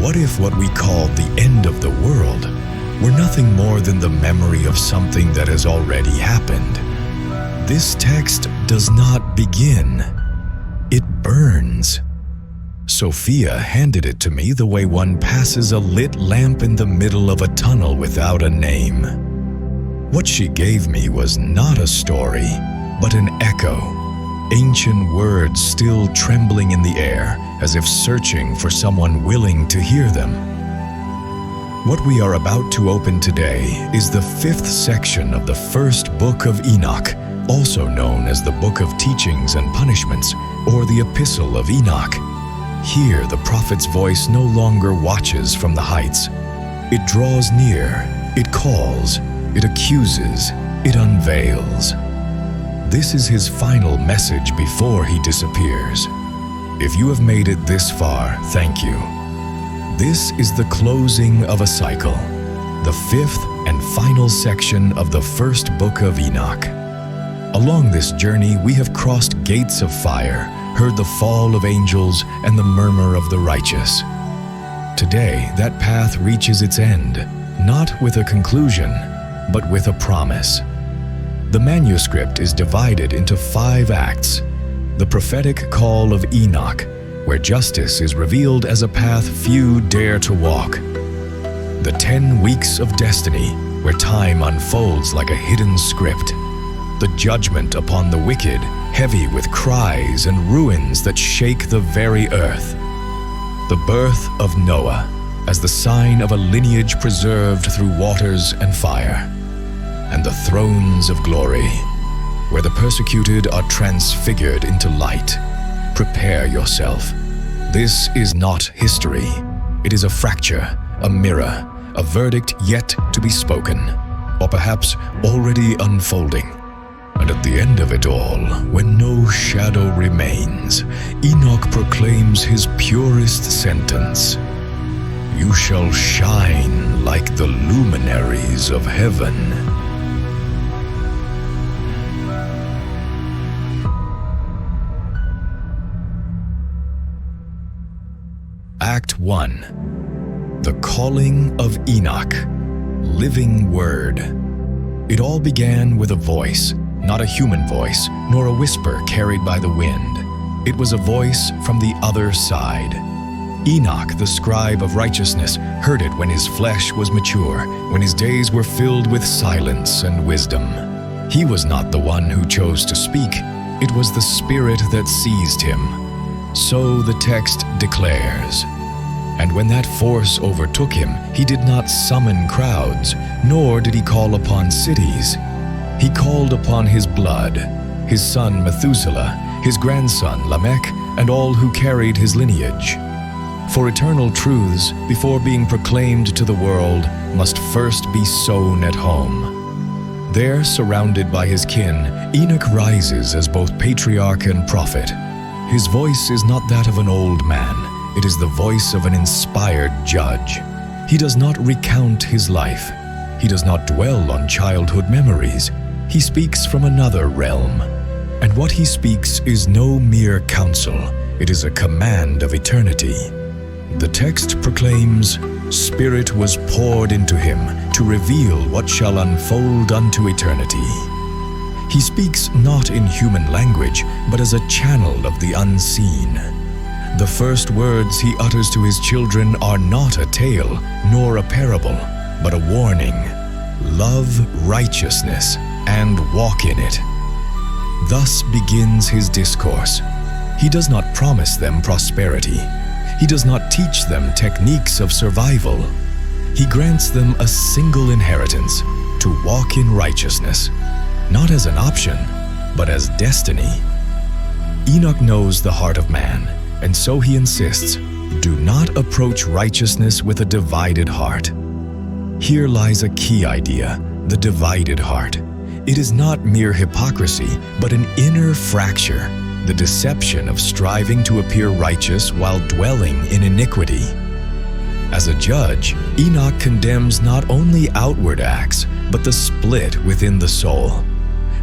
What if what we call the end of the world were nothing more than the memory of something that has already happened? This text does not begin. It burns. Sophia handed it to me the way one passes a lit lamp in the middle of a tunnel without a name. What she gave me was not a story, but an echo, ancient words still trembling in the air as if searching for someone willing to hear them. What we are about to open today is the 5th section of the first book of Enoch, also known as the Book of Teachings and Punishments, or the Epistle of Enoch. Here, the prophet's voice no longer watches from the heights. It draws near, it calls, it accuses, it unveils. This is his final message before he disappears. If you have made it this far, thank you. This is the closing of a cycle, the 5th and final section of the first book of Enoch. Along this journey, we have crossed gates of fire, heard the fall of angels and the murmur of the righteous. Today, that path reaches its end, not with a conclusion, but with a promise. The manuscript is divided into 5 acts. The prophetic call of Enoch, where justice is revealed as a path few dare to walk. The 10 weeks of destiny, where time unfolds like a hidden script. The judgment upon the wicked, heavy with cries and ruins that shake the very earth. The birth of Noah, as the sign of a lineage preserved through waters and fire. And the thrones of glory, where the persecuted are transfigured into light. Prepare yourself. This is not history. It is a fracture, a mirror, a verdict yet to be spoken, or perhaps already unfolding. And at the end of it all, when no shadow remains, Enoch proclaims his purest sentence. You shall shine like the luminaries of heaven. Act 1. The Calling of Enoch. Living Word. It all began with a voice, not a human voice, nor a whisper carried by the wind. It was a voice from the other side. Enoch, the scribe of righteousness, heard it when his flesh was mature, when his days were filled with silence and wisdom. He was not the one who chose to speak. It was the Spirit that seized him. So the text declares. And when that force overtook him, he did not summon crowds, nor did he call upon cities. He called upon his blood, his son Methuselah, his grandson Lamech, and all who carried his lineage. For eternal truths, before being proclaimed to the world, must first be sown at home. There, surrounded by his kin, Enoch rises as both patriarch and prophet. His voice is not that of an old man. It is the voice of an inspired judge. He does not recount his life. He does not dwell on childhood memories. He speaks from another realm. And what he speaks is no mere counsel. It is a command of eternity. The text proclaims, Spirit was poured into him to reveal what shall unfold unto eternity. He speaks not in human language, but as a channel of the unseen. The first words he utters to his children are not a tale, nor a parable, but a warning. Love righteousness and walk in it. Thus begins his discourse. He does not promise them prosperity. He does not teach them techniques of survival. He grants them a single inheritance, to walk in righteousness, not as an option, but as destiny. Enoch knows the heart of man, and so he insists, do not approach righteousness with a divided heart. Here lies a key idea, the divided heart. It is not mere hypocrisy, but an inner fracture, the deception of striving to appear righteous while dwelling in iniquity. As a judge, Enoch condemns not only outward acts, but the split within the soul.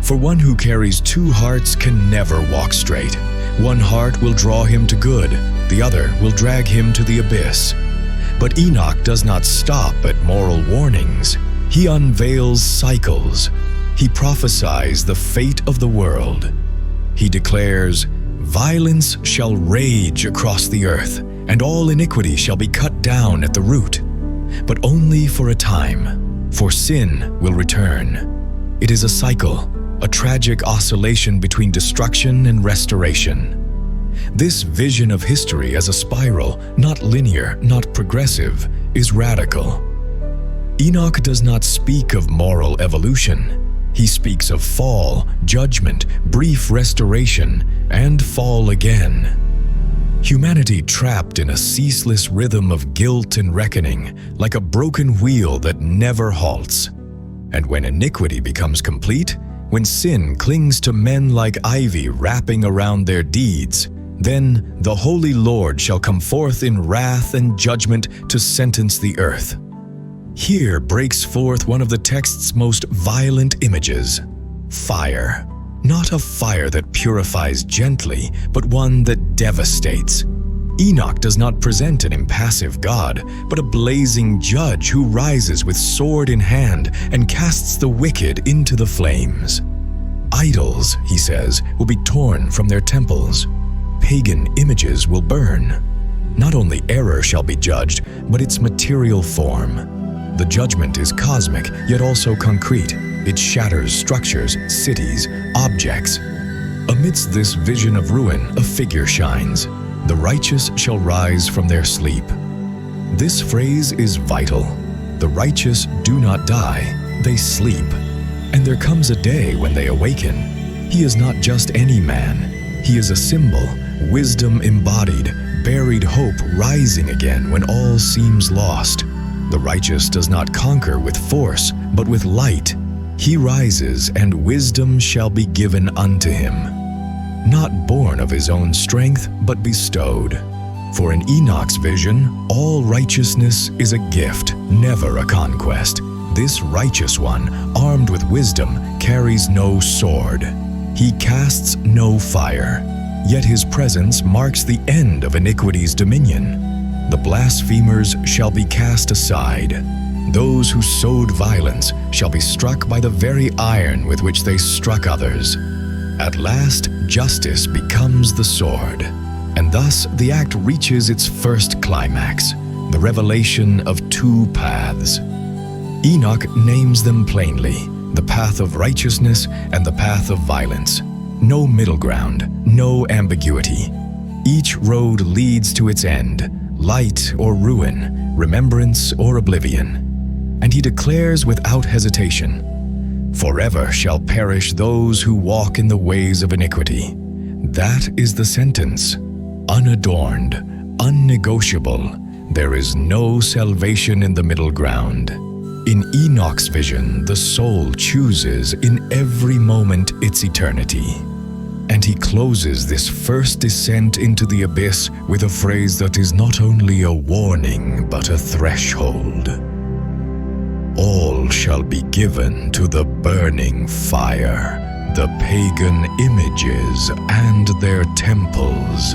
For one who carries 2 hearts can never walk straight. One heart will draw him to good, the other will drag him to the abyss. But Enoch does not stop at moral warnings. He unveils cycles. He prophesies the fate of the world. He declares, "Violence shall rage across the earth, and all iniquity shall be cut down at the root." But only for a time, for sin will return. It is a cycle, a tragic oscillation between destruction and restoration. This vision of history as a spiral, not linear, not progressive, is radical. Enoch does not speak of moral evolution. He speaks of fall, judgment, brief restoration, and fall again. Humanity trapped in a ceaseless rhythm of guilt and reckoning, like a broken wheel that never halts. And when iniquity becomes complete, when sin clings to men like ivy wrapping around their deeds, then the Holy Lord shall come forth in wrath and judgment to sentence the earth. Here breaks forth one of the text's most violent images: fire. Not a fire that purifies gently, but one that devastates. Enoch does not present an impassive God, but a blazing judge who rises with sword in hand and casts the wicked into the flames. Idols, he says, will be torn from their temples. Pagan images will burn. Not only error shall be judged, but its material form. The judgment is cosmic, yet also concrete. It shatters structures, cities, objects. Amidst this vision of ruin, a figure shines. The righteous shall rise from their sleep. This phrase is vital. The righteous do not die, they sleep. And there comes a day when they awaken. He is not just any man. He is a symbol, wisdom embodied, buried hope rising again when all seems lost. The righteous does not conquer with force, but with light. He rises, and wisdom shall be given unto him. Not born of his own strength, but bestowed. For in Enoch's vision, all righteousness is a gift, never a conquest. This righteous one, armed with wisdom, carries no sword. He casts no fire. Yet his presence marks the end of iniquity's dominion. The blasphemers shall be cast aside. Those who sowed violence shall be struck by the very iron with which they struck others. At last, justice becomes the sword, and thus the act reaches its first climax, the revelation of two paths. Enoch names them plainly, the path of righteousness and the path of violence. No middle ground, no ambiguity. Each road leads to its end, light or ruin, remembrance or oblivion. And he declares without hesitation, "Forever shall perish those who walk in the ways of iniquity." That is the sentence. Unadorned, unnegotiable. There is no salvation in the middle ground. In Enoch's vision, the soul chooses in every moment its eternity. And he closes this first descent into the abyss with a phrase that is not only a warning, but a threshold. All shall be given to the burning fire, the pagan images and their temples.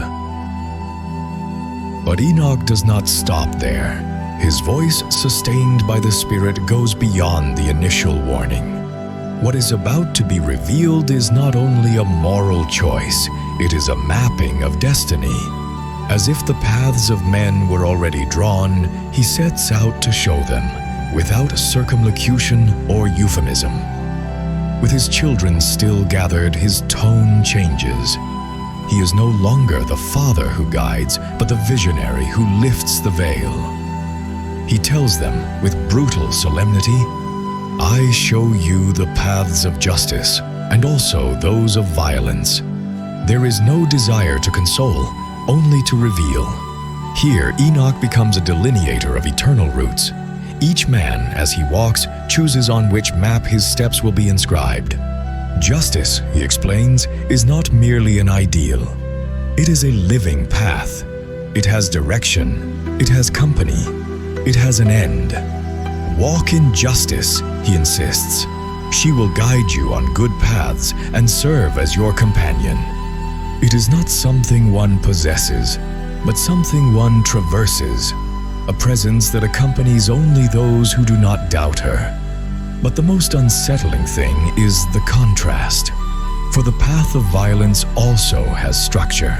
But Enoch does not stop there. His voice, sustained by the Spirit, goes beyond the initial warning. What is about to be revealed is not only a moral choice, it is a mapping of destiny. As if the paths of men were already drawn, he sets out to show them, without circumlocution or euphemism. With his children still gathered, his tone changes. He is no longer the father who guides, but the visionary who lifts the veil. He tells them with brutal solemnity, "I show you the paths of justice, and also those of violence." There is no desire to console, only to reveal. Here, Enoch becomes a delineator of eternal routes. Each man, as he walks, chooses on which map his steps will be inscribed. Justice, he explains, is not merely an ideal. It is a living path. It has direction. It has company. It has an end. Walk in justice, he insists. She will guide you on good paths and serve as your companion. It is not something one possesses, but something one traverses. a presence that accompanies only those who do not doubt her. But the most unsettling thing is the contrast. For the path of violence also has structure.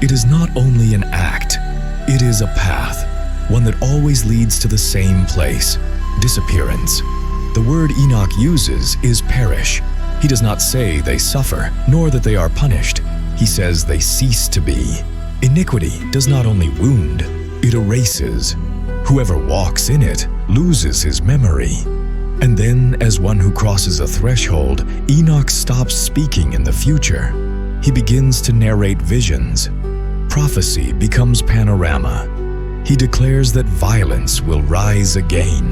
It is not only an act, it is a path, one that always leads to the same place, disappearance. The word Enoch uses is perish. He does not say they suffer, nor that they are punished. He says they cease to be. Iniquity does not only wound, it erases. Whoever walks in it loses his memory. And then, as one who crosses a threshold, Enoch stops speaking in the future. He begins to narrate visions. Prophecy becomes panorama. He declares that violence will rise again,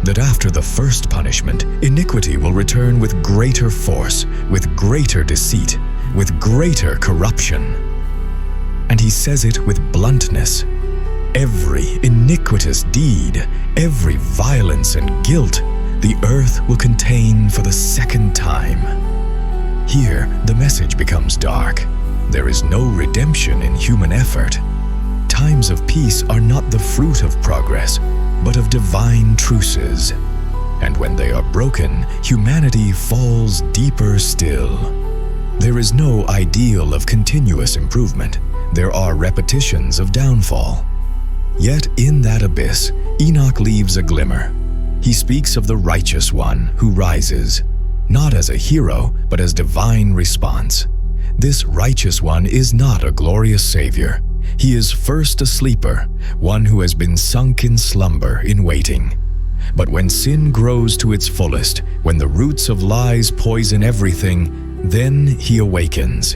that after the first punishment, iniquity will return with greater force, with greater deceit, with greater corruption. And he says it with bluntness. Every iniquitous deed, every violence and guilt, the earth will contain for the second time. Here, the message becomes dark. There is no redemption in human effort. Times of peace are not the fruit of progress, but of divine truces. And when they are broken, humanity falls deeper still. There is no ideal of continuous improvement. There are repetitions of downfall. Yet in that abyss, Enoch leaves a glimmer. He speaks of the righteous one who rises, not as a hero, but as divine response. This righteous one is not a glorious savior. He is first a sleeper, one who has been sunk in slumber in waiting. But when sin grows to its fullest, when the roots of lies poison everything, then he awakens.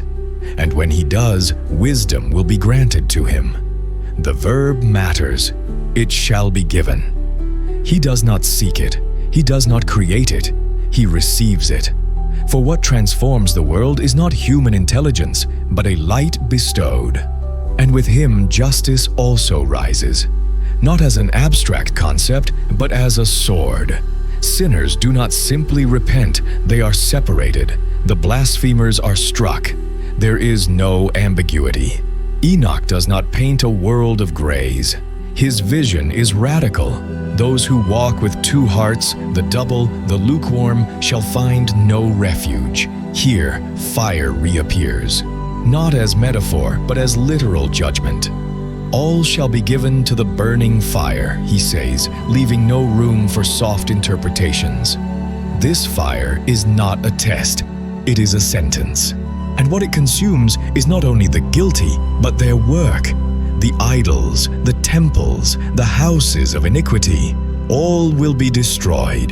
And when he does, wisdom will be granted to him. The verb matters. It shall be given. He does not seek it. He does not create it. He receives it. For what transforms the world is not human intelligence, but a light bestowed. And with him justice also rises, not as an abstract concept, but as a sword. Sinners do not simply repent, they are separated. The blasphemers are struck. There is no ambiguity. Enoch does not paint a world of grays. His vision is radical. Those who walk with two hearts, the double, the lukewarm, shall find no refuge. Here, fire reappears, not as metaphor, but as literal judgment. All shall be given to the burning fire, he says, leaving no room for soft interpretations. This fire is not a test, it is a sentence. And what it consumes is not only the guilty, but their work. The idols, the temples, the houses of iniquity, all will be destroyed.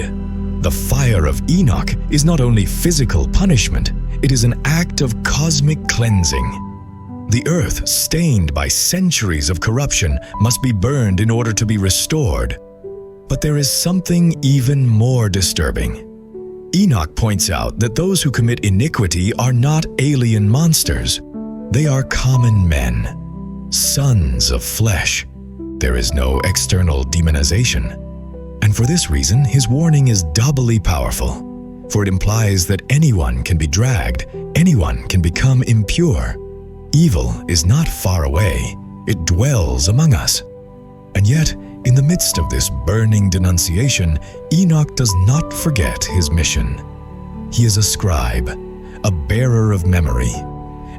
The fire of Enoch is not only physical punishment, it is an act of cosmic cleansing. The earth, stained by centuries of corruption, must be burned in order to be restored. But there is something even more disturbing. Enoch points out that those who commit iniquity are not alien monsters. They are common men, sons of flesh. There is no external demonization. And for this reason, his warning is doubly powerful, for it implies that anyone can be dragged, anyone can become impure. Evil is not far away, it dwells among us. And yet, in the midst of this burning denunciation, Enoch does not forget his mission. He is a scribe, a bearer of memory.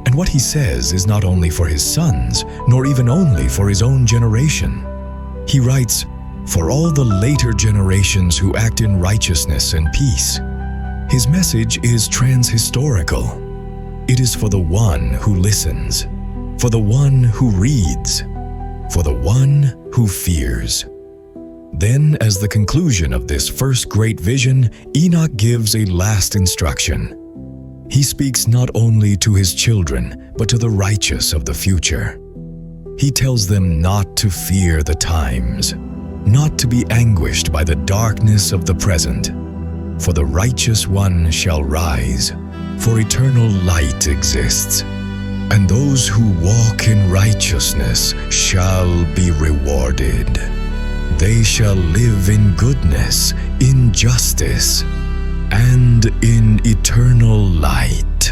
And what he says is not only for his sons, nor even only for his own generation. He writes, "For all the later generations who act in righteousness and peace." His message is transhistorical. It is for the one who listens, for the one who reads, for the one who fears. Then, as the conclusion of this first great vision, Enoch gives a last instruction. He speaks not only to his children, but to the righteous of the future. He tells them not to fear the times, not to be anguished by the darkness of the present. For the righteous one shall rise, for eternal light exists. And those who walk in righteousness shall be rewarded. They shall live in goodness, in justice, and in eternal light.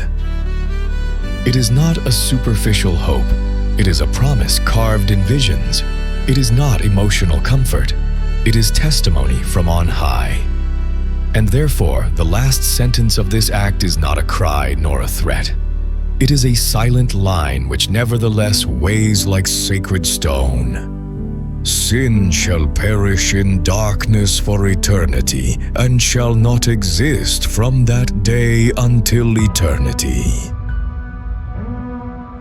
It is not a superficial hope. It is a promise carved in visions. It is not emotional comfort. It is testimony from on high. And therefore, the last sentence of this act is not a cry nor a threat. It is a silent line which nevertheless weighs like sacred stone. Sin shall perish in darkness for eternity, and shall not exist from that day until eternity.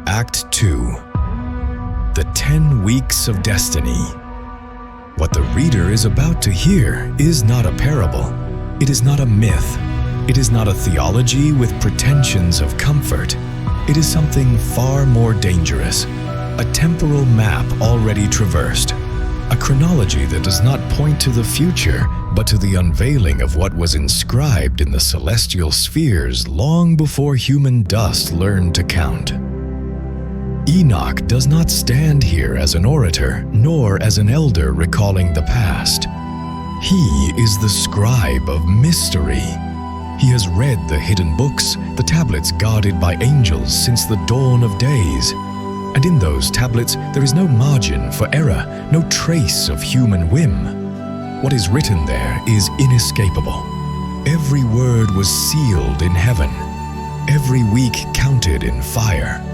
Act 2. The 10 Weeks of Destiny. What the reader is about to hear is not a parable. It is not a myth. It is not a theology with pretensions of comfort. It is something far more dangerous, a temporal map already traversed, a chronology that does not point to the future, but to the unveiling of what was inscribed in the celestial spheres long before human dust learned to count. Enoch does not stand here as an orator, nor as an elder recalling the past. He is the scribe of mystery. He has read the hidden books, the tablets guarded by angels since the dawn of days. And in those tablets there is no margin for error, no trace of human whim. What is written there is inescapable. Every word was sealed in heaven, every week counted in fire.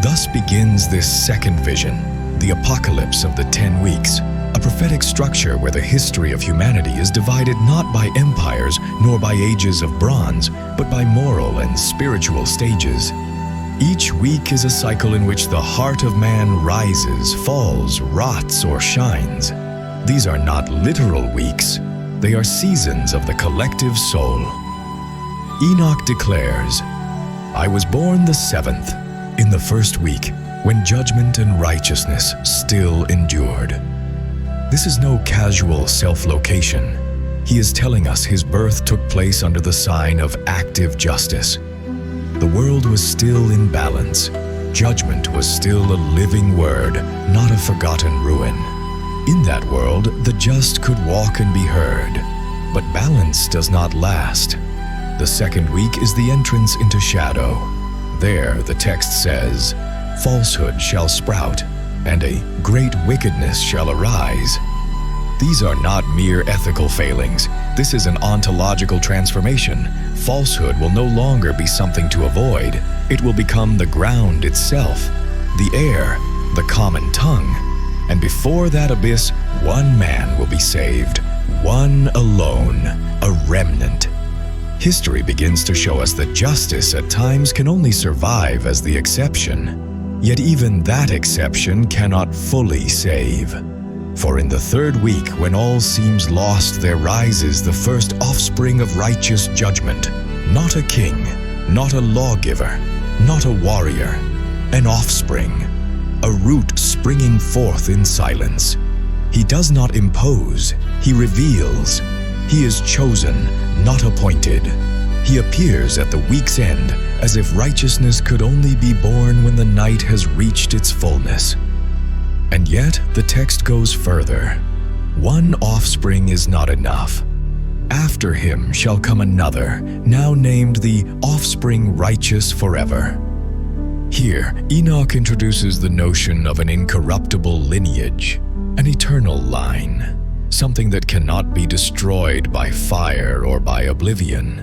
Thus begins this second vision, the apocalypse of the 10 weeks, a prophetic structure where the history of humanity is divided not by empires nor by ages of bronze, but by moral and spiritual stages. Each week is a cycle in which the heart of man rises, falls, rots, or shines. These are not literal weeks. They are seasons of the collective soul. Enoch declares, "I was born the 7th, in the first week, when judgment and righteousness still endured." This is no casual self-location. He is telling us his birth took place under the sign of active justice. The world was still in balance. Judgment was still a living word, not a forgotten ruin. In that world, the just could walk and be heard. But balance does not last. The second week is the entrance into shadow. There, the text says, "Falsehood shall sprout, and a great wickedness shall arise." These are not mere ethical failings. This is an ontological transformation. Falsehood will no longer be something to avoid. It will become the ground itself, the air, the common tongue. And before that abyss, one man will be saved, one alone, a remnant. History begins to show us that justice at times can only survive as the exception. Yet even that exception cannot fully save. For in the third week, when all seems lost, there rises the first offspring of righteous judgment. Not a king, not a lawgiver, not a warrior, an offspring, a root springing forth in silence. He does not impose, he reveals. He is chosen, not appointed. He appears at the week's end, as if righteousness could only be born when the night has reached its fullness. And yet, the text goes further. One offspring is not enough. After him shall come another, now named the offspring righteous forever. Here, Enoch introduces the notion of an incorruptible lineage, an eternal line, something that cannot be destroyed by fire or by oblivion.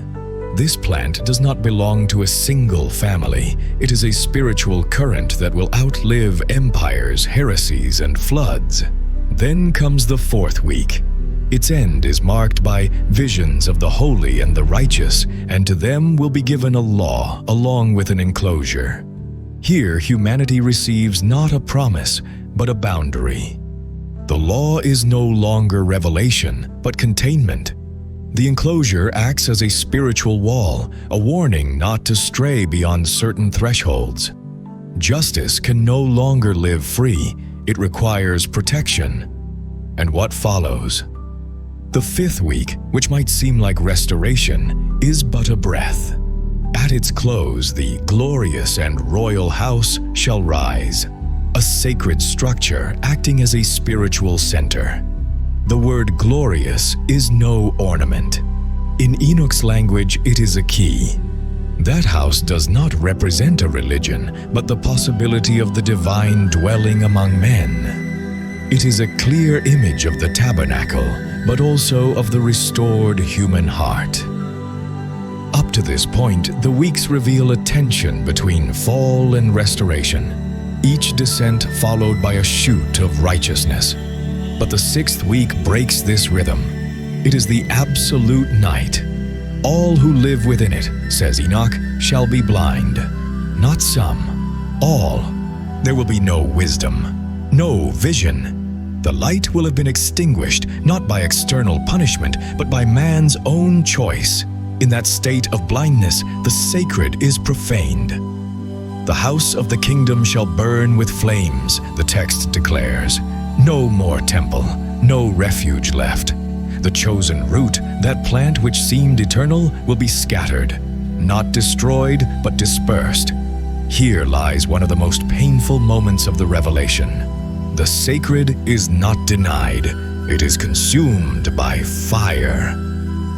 This plant does not belong to a single family. It is a spiritual current that will outlive empires, heresies, and floods. Then comes the fourth week. Its end is marked by visions of the holy and the righteous, and to them will be given a law along with an enclosure. Here, humanity receives not a promise, but a boundary. The law is no longer revelation, but containment. The enclosure acts as a spiritual wall, a warning not to stray beyond certain thresholds. Justice can no longer live free. It requires protection. And what follows? The fifth week, which might seem like restoration, is but a breath. At its close, the glorious and royal house shall rise, a sacred structure acting as a spiritual center. The word glorious is no ornament. In Enoch's language, it is a key. That house does not represent a religion, but the possibility of the divine dwelling among men. It is a clear image of the tabernacle, but also of the restored human heart. Up to this point, the weeks reveal a tension between fall and restoration, each descent followed by a shoot of righteousness. But the sixth week breaks this rhythm. It is the absolute night. All who live within it, says Enoch, shall be blind. Not some, all. There will be no wisdom, no vision. The light will have been extinguished, not by external punishment, but by man's own choice. In that state of blindness, the sacred is profaned. The house of the kingdom shall burn with flames, the text declares. No more temple, no refuge left. The chosen root, that plant which seemed eternal, will be scattered, not destroyed, but dispersed. Here lies one of the most painful moments of the revelation. The sacred is not denied, it is consumed by fire.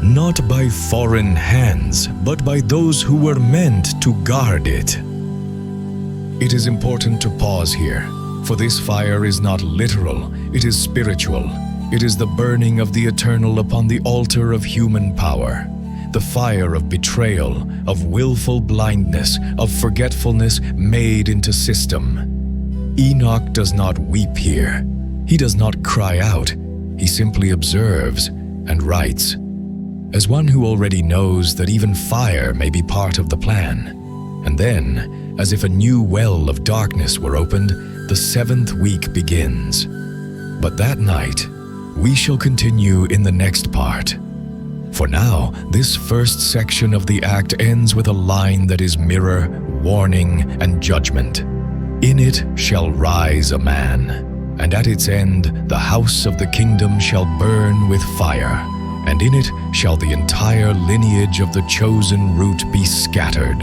Not by foreign hands, but by those who were meant to guard it. It is important to pause here, for this fire is not literal, it is spiritual. It is the burning of the eternal upon the altar of human power, the fire of betrayal, of willful blindness, of forgetfulness made into system. Enoch does not weep here. He does not cry out. He simply observes and writes. As one who already knows that even fire may be part of the plan. And then, as if a new well of darkness were opened, the seventh week begins. But that night, we shall continue in the next part. For now, this first section of the act ends with a line that is mirror, warning, and judgment. In it shall rise a man, and at its end the house of the kingdom shall burn with fire, and in it shall the entire lineage of the chosen root be scattered.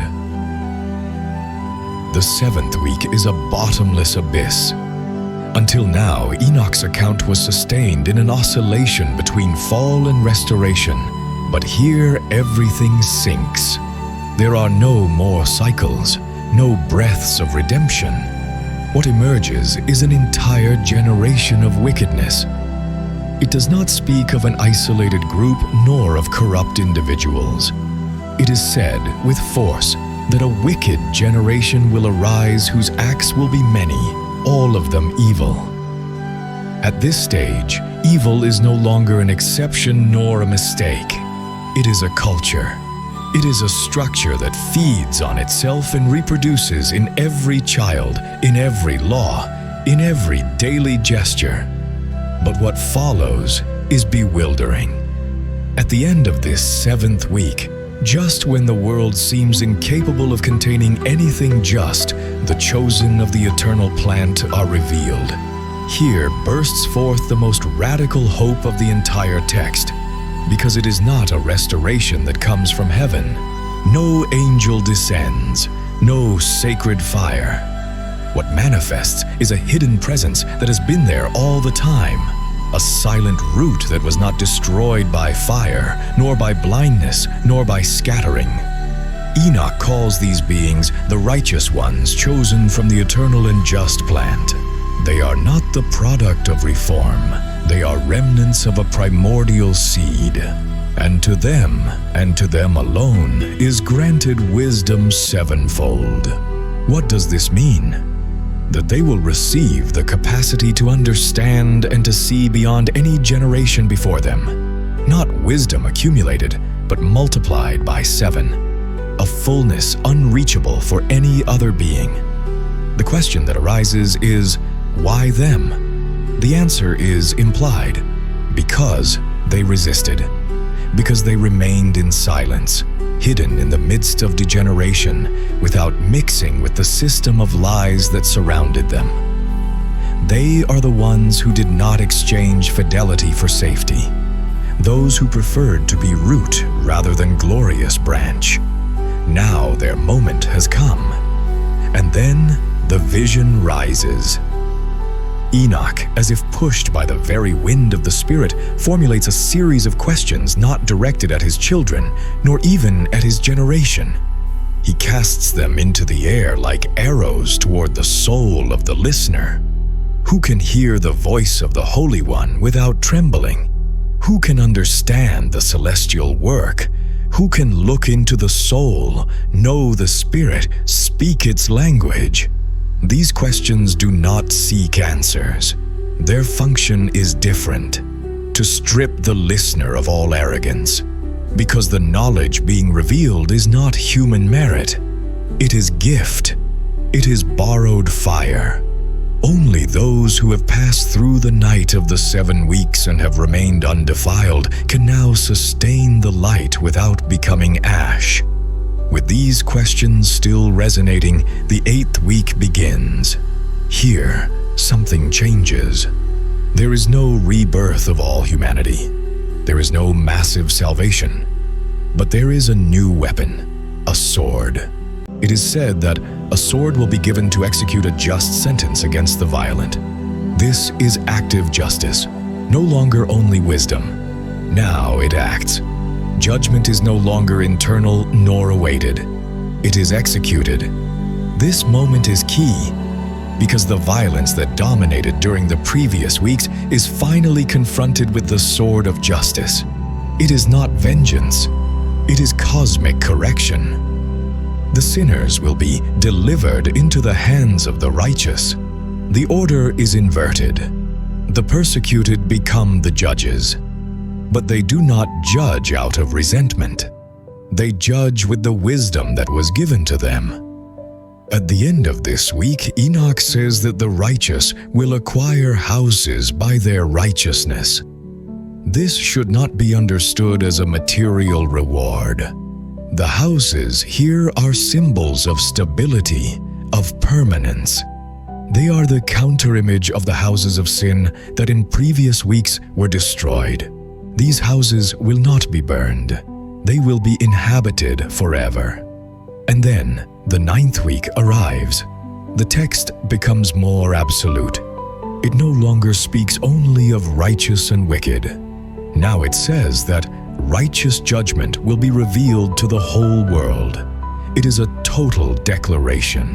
The seventh week is a bottomless abyss. Until now, Enoch's account was sustained in an oscillation between fall and restoration, but here everything sinks. There are no more cycles, no breaths of redemption. What emerges is an entire generation of wickedness. It does not speak of an isolated group nor of corrupt individuals. It is said with force that a wicked generation will arise whose acts will be many, all of them evil. At this stage, evil is no longer an exception nor a mistake. It is a culture. It is a structure that feeds on itself and reproduces in every child, in every law, in every daily gesture. But what follows is bewildering. At the end of this seventh week, just when the world seems incapable of containing anything just, the chosen of the eternal plant are revealed. Here bursts forth the most radical hope of the entire text, because it is not a restoration that comes from heaven. No angel descends, no sacred fire. What manifests is a hidden presence that has been there all the time, a silent root that was not destroyed by fire, nor by blindness, nor by scattering. Enoch calls these beings the righteous ones chosen from the eternal and just plant. They are not the product of reform. They are remnants of a primordial seed. And to them alone, is granted wisdom sevenfold. What does this mean? That they will receive the capacity to understand and to see beyond any generation before them. Not wisdom accumulated, but multiplied by 7. A fullness unreachable for any other being. The question that arises is, why them? The answer is implied. Because they resisted. Because they remained in silence, hidden in the midst of degeneration, without mixing with the system of lies that surrounded them. They are the ones who did not exchange fidelity for safety, those who preferred to be root rather than glorious branch. Now their moment has come, and then the vision rises. Enoch, as if pushed by the very wind of the Spirit, formulates a series of questions not directed at his children, nor even at his generation. He casts them into the air like arrows toward the soul of the listener. Who can hear the voice of the Holy One without trembling? Who can understand the celestial work? Who can look into the soul, know the spirit, speak its language? These questions do not seek answers. Their function is different: to strip the listener of all arrogance, because the knowledge being revealed is not human merit. It is gift. It is borrowed fire. Only those who have passed through the night of the 7 weeks and have remained undefiled can now sustain the light without becoming ash. With these questions still resonating, the 8th week begins. Here, something changes. There is no rebirth of all humanity. There is no massive salvation. But there is a new weapon, a sword. It is said that a sword will be given to execute a just sentence against the violent. This is active justice, no longer only wisdom. Now it acts. Judgment is no longer internal nor awaited. It is executed. This moment is key because the violence that dominated during the previous weeks is finally confronted with the sword of justice. It is not vengeance. It is cosmic correction. The sinners will be delivered into the hands of the righteous. The order is inverted. The persecuted become the judges. But they do not judge out of resentment. They judge with the wisdom that was given to them. At the end of this week, Enoch says that the righteous will acquire houses by their righteousness. This should not be understood as a material reward. The houses here are symbols of stability, of permanence. They are the counter-image of the houses of sin that in previous weeks were destroyed. These houses will not be burned. They will be inhabited forever. And then the 9th week arrives. The text becomes more absolute. It no longer speaks only of righteous and wicked. Now it says that righteous judgment will be revealed to the whole world. It is a total declaration.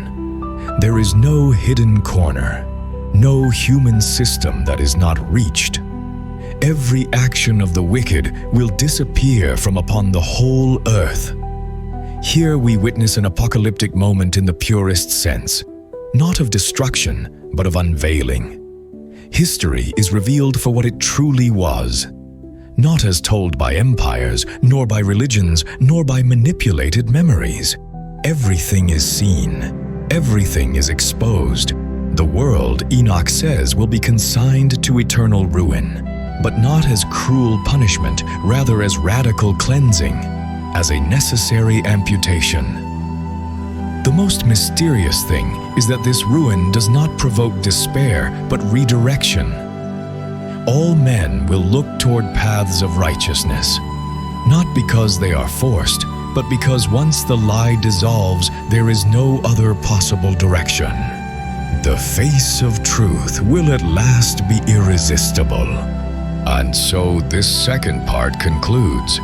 There is no hidden corner, no human system that is not reached. Every action of the wicked will disappear from upon the whole earth. Here we witness an apocalyptic moment in the purest sense, not of destruction, but of unveiling. History is revealed for what it truly was, not as told by empires, nor by religions, nor by manipulated memories. Everything is seen. Everything is exposed. The world, Enoch says, will be consigned to eternal ruin, but not as cruel punishment, rather as radical cleansing, as a necessary amputation. The most mysterious thing is that this ruin does not provoke despair, but redirection. All men will look toward paths of righteousness, not because they are forced, but because once the lie dissolves, there is no other possible direction. The face of truth will at last be irresistible. And so this second part concludes.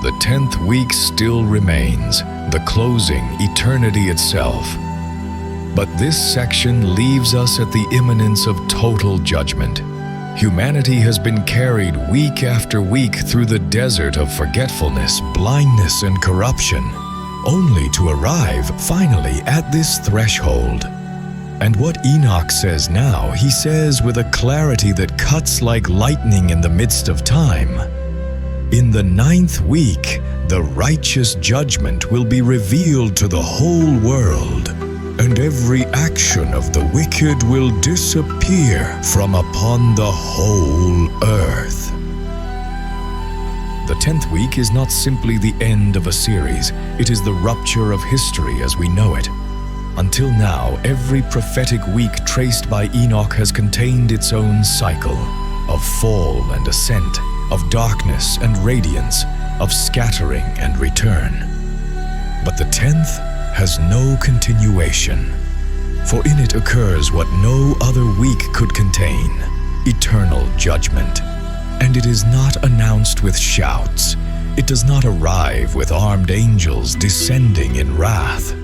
The 10th week still remains, the closing, eternity itself. But this section leaves us at the imminence of total judgment. Humanity has been carried week after week through the desert of forgetfulness, blindness, and corruption, only to arrive finally at this threshold. And what Enoch says now, he says with a clarity that cuts like lightning in the midst of time. In the 9th week, the righteous judgment will be revealed to the whole world, and every action of the wicked will disappear from upon the whole earth. The 10th week is not simply the end of a series, it is the rupture of history as we know it. Until now, every prophetic week traced by Enoch has contained its own cycle of fall and ascent, of darkness and radiance, of scattering and return. But the 10th has no continuation, for in it occurs what no other week could contain, eternal judgment. And it is not announced with shouts. It does not arrive with armed angels descending in wrath.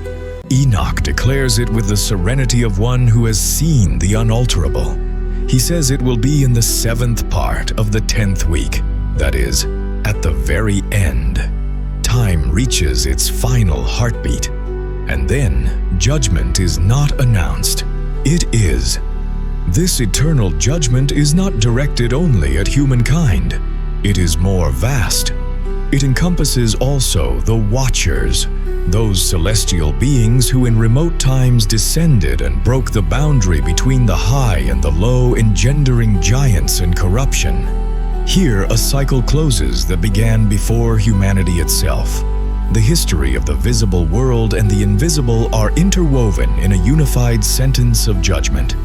Enoch declares it with the serenity of one who has seen the unalterable. He says it will be in the 7th part of the 10th week, that is, at the very end. Time reaches its final heartbeat, and then judgment is not announced. It is. This eternal judgment is not directed only at humankind. It is more vast. It encompasses also the Watchers, those celestial beings who in remote times descended and broke the boundary between the high and the low, engendering giants and corruption. Here a cycle closes that began before humanity itself. The history of the visible world and the invisible are interwoven in a unified sentence of judgment.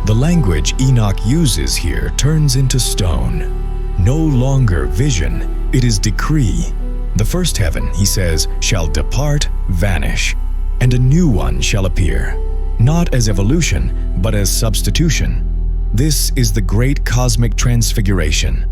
The language Enoch uses here turns into stone. No longer vision, it is decree. The first heaven, he says, shall depart, vanish, and a new one shall appear, not as evolution, but as substitution. This is the great cosmic transfiguration.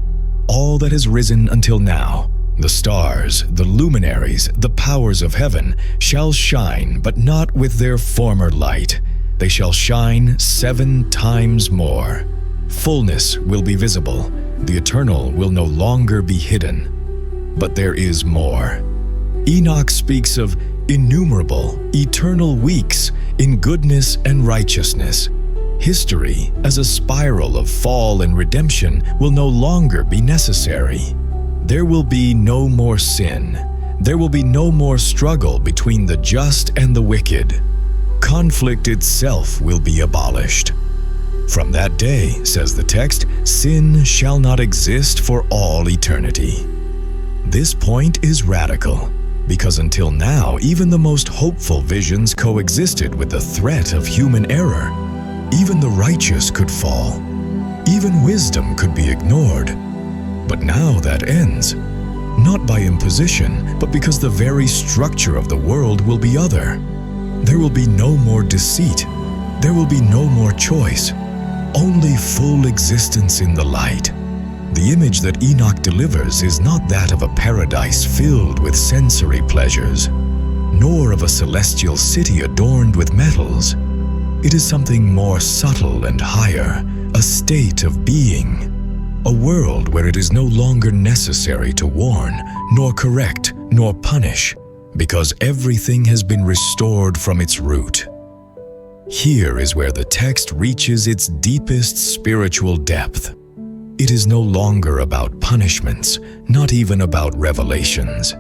All that has risen until now, the stars, the luminaries, the powers of heaven, shall shine, but not with their former light. They shall shine 7 times more. Fullness will be visible. The eternal will no longer be hidden. But there is more. Enoch speaks of innumerable, eternal weeks in goodness and righteousness. History, as a spiral of fall and redemption, will no longer be necessary. There will be no more sin. There will be no more struggle between the just and the wicked. Conflict itself will be abolished. From that day, says the text, sin shall not exist for all eternity. This point is radical, because until now, even the most hopeful visions coexisted with the threat of human error. Even the righteous could fall. Even wisdom could be ignored. But now that ends, not by imposition, but because the very structure of the world will be other. There will be no more deceit. There will be no more choice. Only full existence in the light. The image that Enoch delivers is not that of a paradise filled with sensory pleasures, nor of a celestial city adorned with metals. It is something more subtle and higher, a state of being. A world where it is no longer necessary to warn, nor correct, nor punish, because everything has been restored from its root. Here is where the text reaches its deepest spiritual depth. It is no longer about punishments, not even about revelations.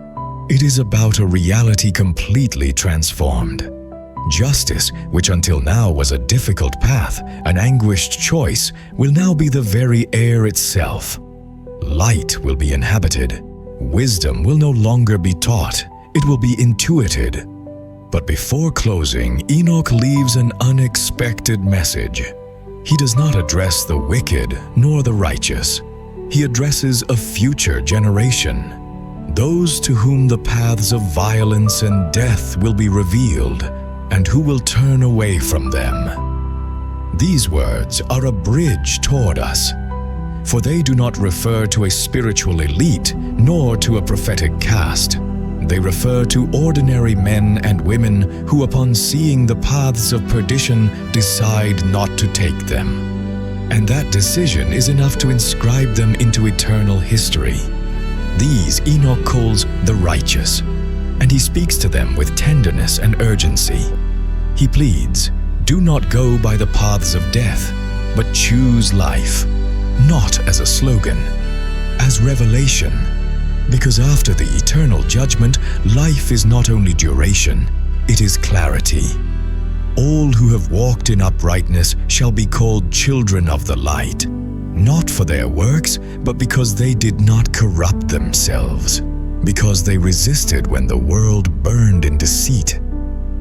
It is about a reality completely transformed. Justice, which until now was a difficult path, an anguished choice, will now be the very air itself. Light will be inhabited. Wisdom will no longer be taught. It will be intuited. But before closing, Enoch leaves an unexpected message. He does not address the wicked nor the righteous. He addresses a future generation, those to whom the paths of violence and death will be revealed, and who will turn away from them. These words are a bridge toward us, for they do not refer to a spiritual elite nor to a prophetic caste. They refer to ordinary men and women who, upon seeing the paths of perdition, decide not to take them. And that decision is enough to inscribe them into eternal history. These Enoch calls the righteous, and he speaks to them with tenderness and urgency. He pleads, "Do not go by the paths of death, but choose life," not as a slogan, as revelation. Because after the eternal judgment, life is not only duration, it is clarity. All who have walked in uprightness shall be called children of the light, not for their works, but because they did not corrupt themselves, because they resisted when the world burned in deceit.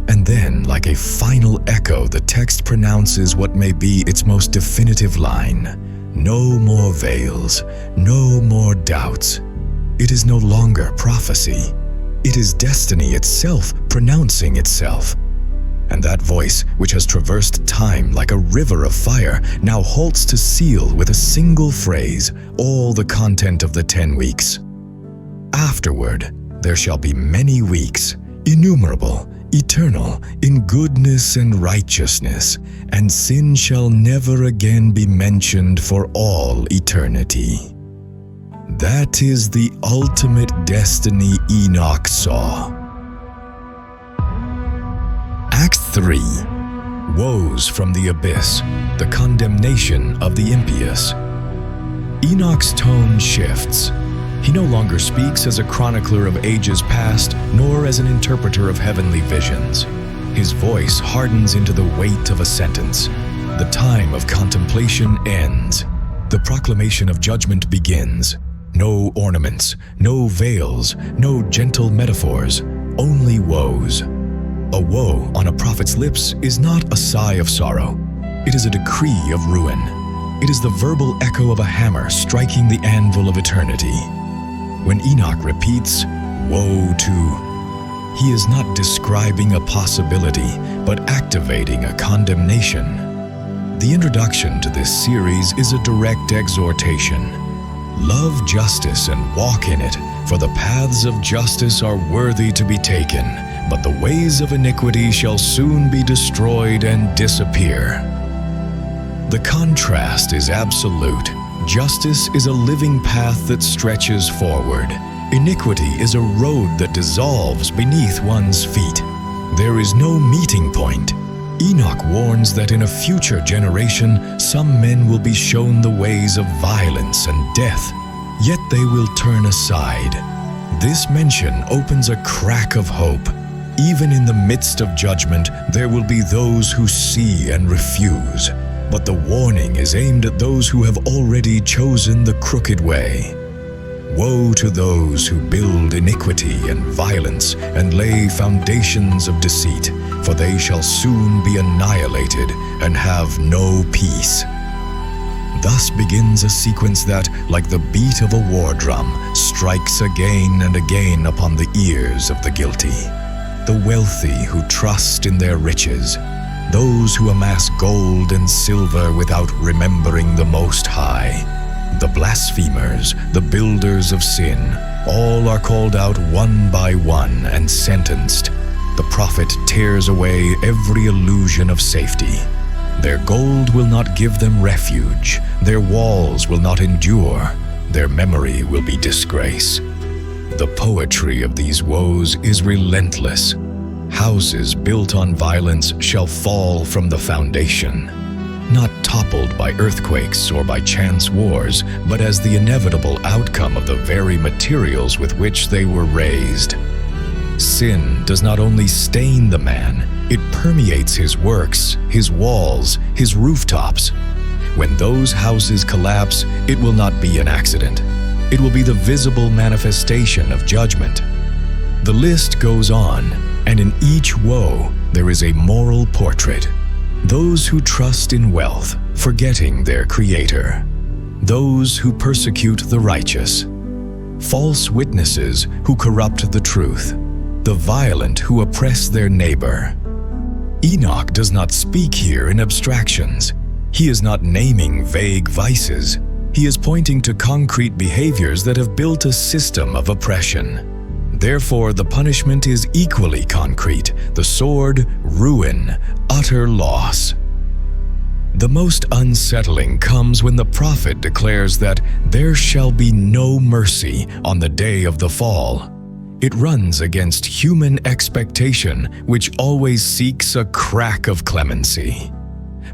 And then, like a final echo, the text pronounces what may be its most definitive line: no more veils, no more doubts. It is no longer prophecy. It is destiny itself pronouncing itself. And that voice, which has traversed time like a river of fire, now halts to seal with a single phrase all the content of the 10 weeks. Afterward, there shall be many weeks, innumerable, eternal in goodness and righteousness, and sin shall never again be mentioned for all eternity. That is the ultimate destiny Enoch saw. Act 3. Woes from the abyss, the condemnation of the impious. Enoch's tone shifts. He no longer speaks as a chronicler of ages past, nor as an interpreter of heavenly visions. His voice hardens into the weight of a sentence. The time of contemplation ends. The proclamation of judgment begins. No ornaments, no veils, no gentle metaphors, only woes. A woe on a prophet's lips is not a sigh of sorrow. It is a decree of ruin. It is the verbal echo of a hammer striking the anvil of eternity. When Enoch repeats, "Woe to," he is not describing a possibility, but activating a condemnation. The introduction to this series is a direct exhortation. Love justice and walk in it, for the paths of justice are worthy to be taken, but the ways of iniquity shall soon be destroyed and disappear. The contrast is absolute. Justice is a living path that stretches forward. Iniquity is a road that dissolves beneath one's feet. There is no meeting point. Enoch warns that in a future generation, some men will be shown the ways of violence and death, yet they will turn aside. This mention opens a crack of hope. Even in the midst of judgment, there will be those who see and refuse. But the warning is aimed at those who have already chosen the crooked way. Woe to those who build iniquity and violence and lay foundations of deceit, for they shall soon be annihilated and have no peace. Thus begins a sequence that, like the beat of a war drum, strikes again and again upon the ears of the guilty. The wealthy who trust in their riches, those who amass gold and silver without remembering the Most High, the blasphemers, the builders of sin, all are called out one by one and sentenced. The prophet tears away every illusion of safety. Their gold will not give them refuge, their walls will not endure, their memory will be disgrace. The poetry of these woes is relentless. Houses built on violence shall fall from the foundation, not toppled by earthquakes or by chance wars, but as the inevitable outcome of the very materials with which they were raised. Sin does not only stain the man, it permeates his works, his walls, his rooftops. When those houses collapse, it will not be an accident. It will be the visible manifestation of judgment. The list goes on, and in each woe there is a moral portrait. Those who trust in wealth, forgetting their Creator. Those who persecute the righteous. False witnesses who corrupt the truth. The violent who oppress their neighbor. Enoch does not speak here in abstractions. He is not naming vague vices. He is pointing to concrete behaviors that have built a system of oppression. Therefore, the punishment is equally concrete: the sword, ruin, utter loss. The most unsettling comes when the prophet declares that there shall be no mercy on the day of the fall. It runs against human expectation, which always seeks a crack of clemency.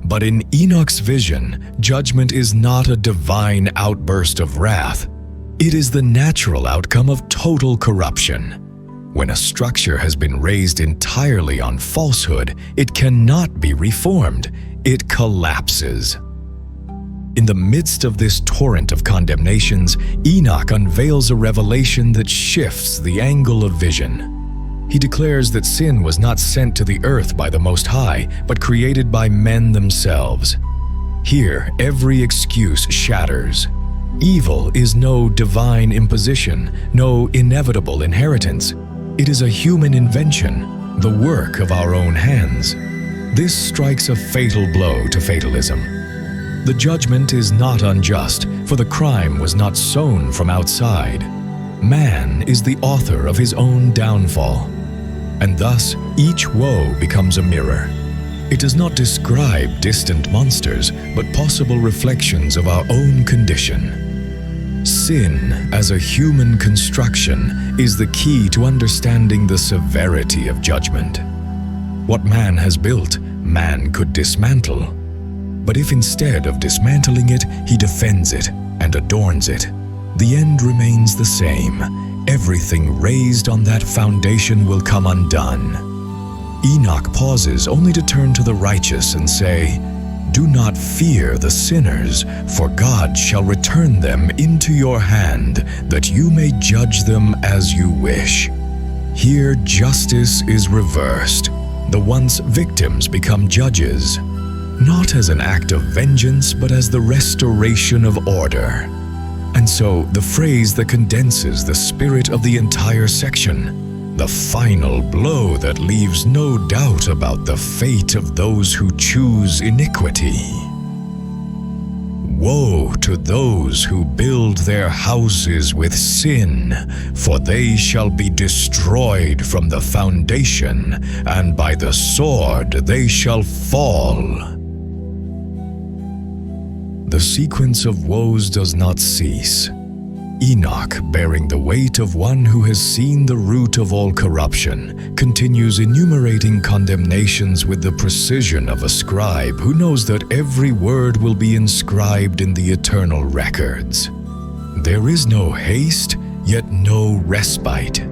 But in Enoch's vision, judgment is not a divine outburst of wrath. It is the natural outcome of total corruption. When a structure has been raised entirely on falsehood, it cannot be reformed. It collapses. In the midst of this torrent of condemnations, Enoch unveils a revelation that shifts the angle of vision. He declares that sin was not sent to the earth by the Most High, but created by men themselves. Here, every excuse shatters. Evil is no divine imposition, no inevitable inheritance. It is a human invention, the work of our own hands. This strikes a fatal blow to fatalism. The judgment is not unjust, for the crime was not sown from outside. Man is the author of his own downfall. and thus each woe becomes a mirror. It does not describe distant monsters, but possible reflections of our own condition. Sin, as a human construction, is the key to understanding the severity of judgment. What man has built, man could dismantle. But if instead of dismantling it, he defends it and adorns it, the end remains the same. Everything raised on that foundation will come undone. Enoch pauses only to turn to the righteous and say, "Do not fear the sinners, for God shall return them into your hand, that you may judge them as you wish." Here justice is reversed. The once victims become judges, not as an act of vengeance, but as the restoration of order. And so, the phrase that condenses the spirit of the entire section, the final blow that leaves no doubt about the fate of those who choose iniquity. Woe to those who build their houses with sin, for they shall be destroyed from the foundation, and by the sword they shall fall. The sequence of woes does not cease. Enoch, bearing the weight of one who has seen the root of all corruption, continues enumerating condemnations with the precision of a scribe who knows that every word will be inscribed in the eternal records. There is no haste, yet no respite.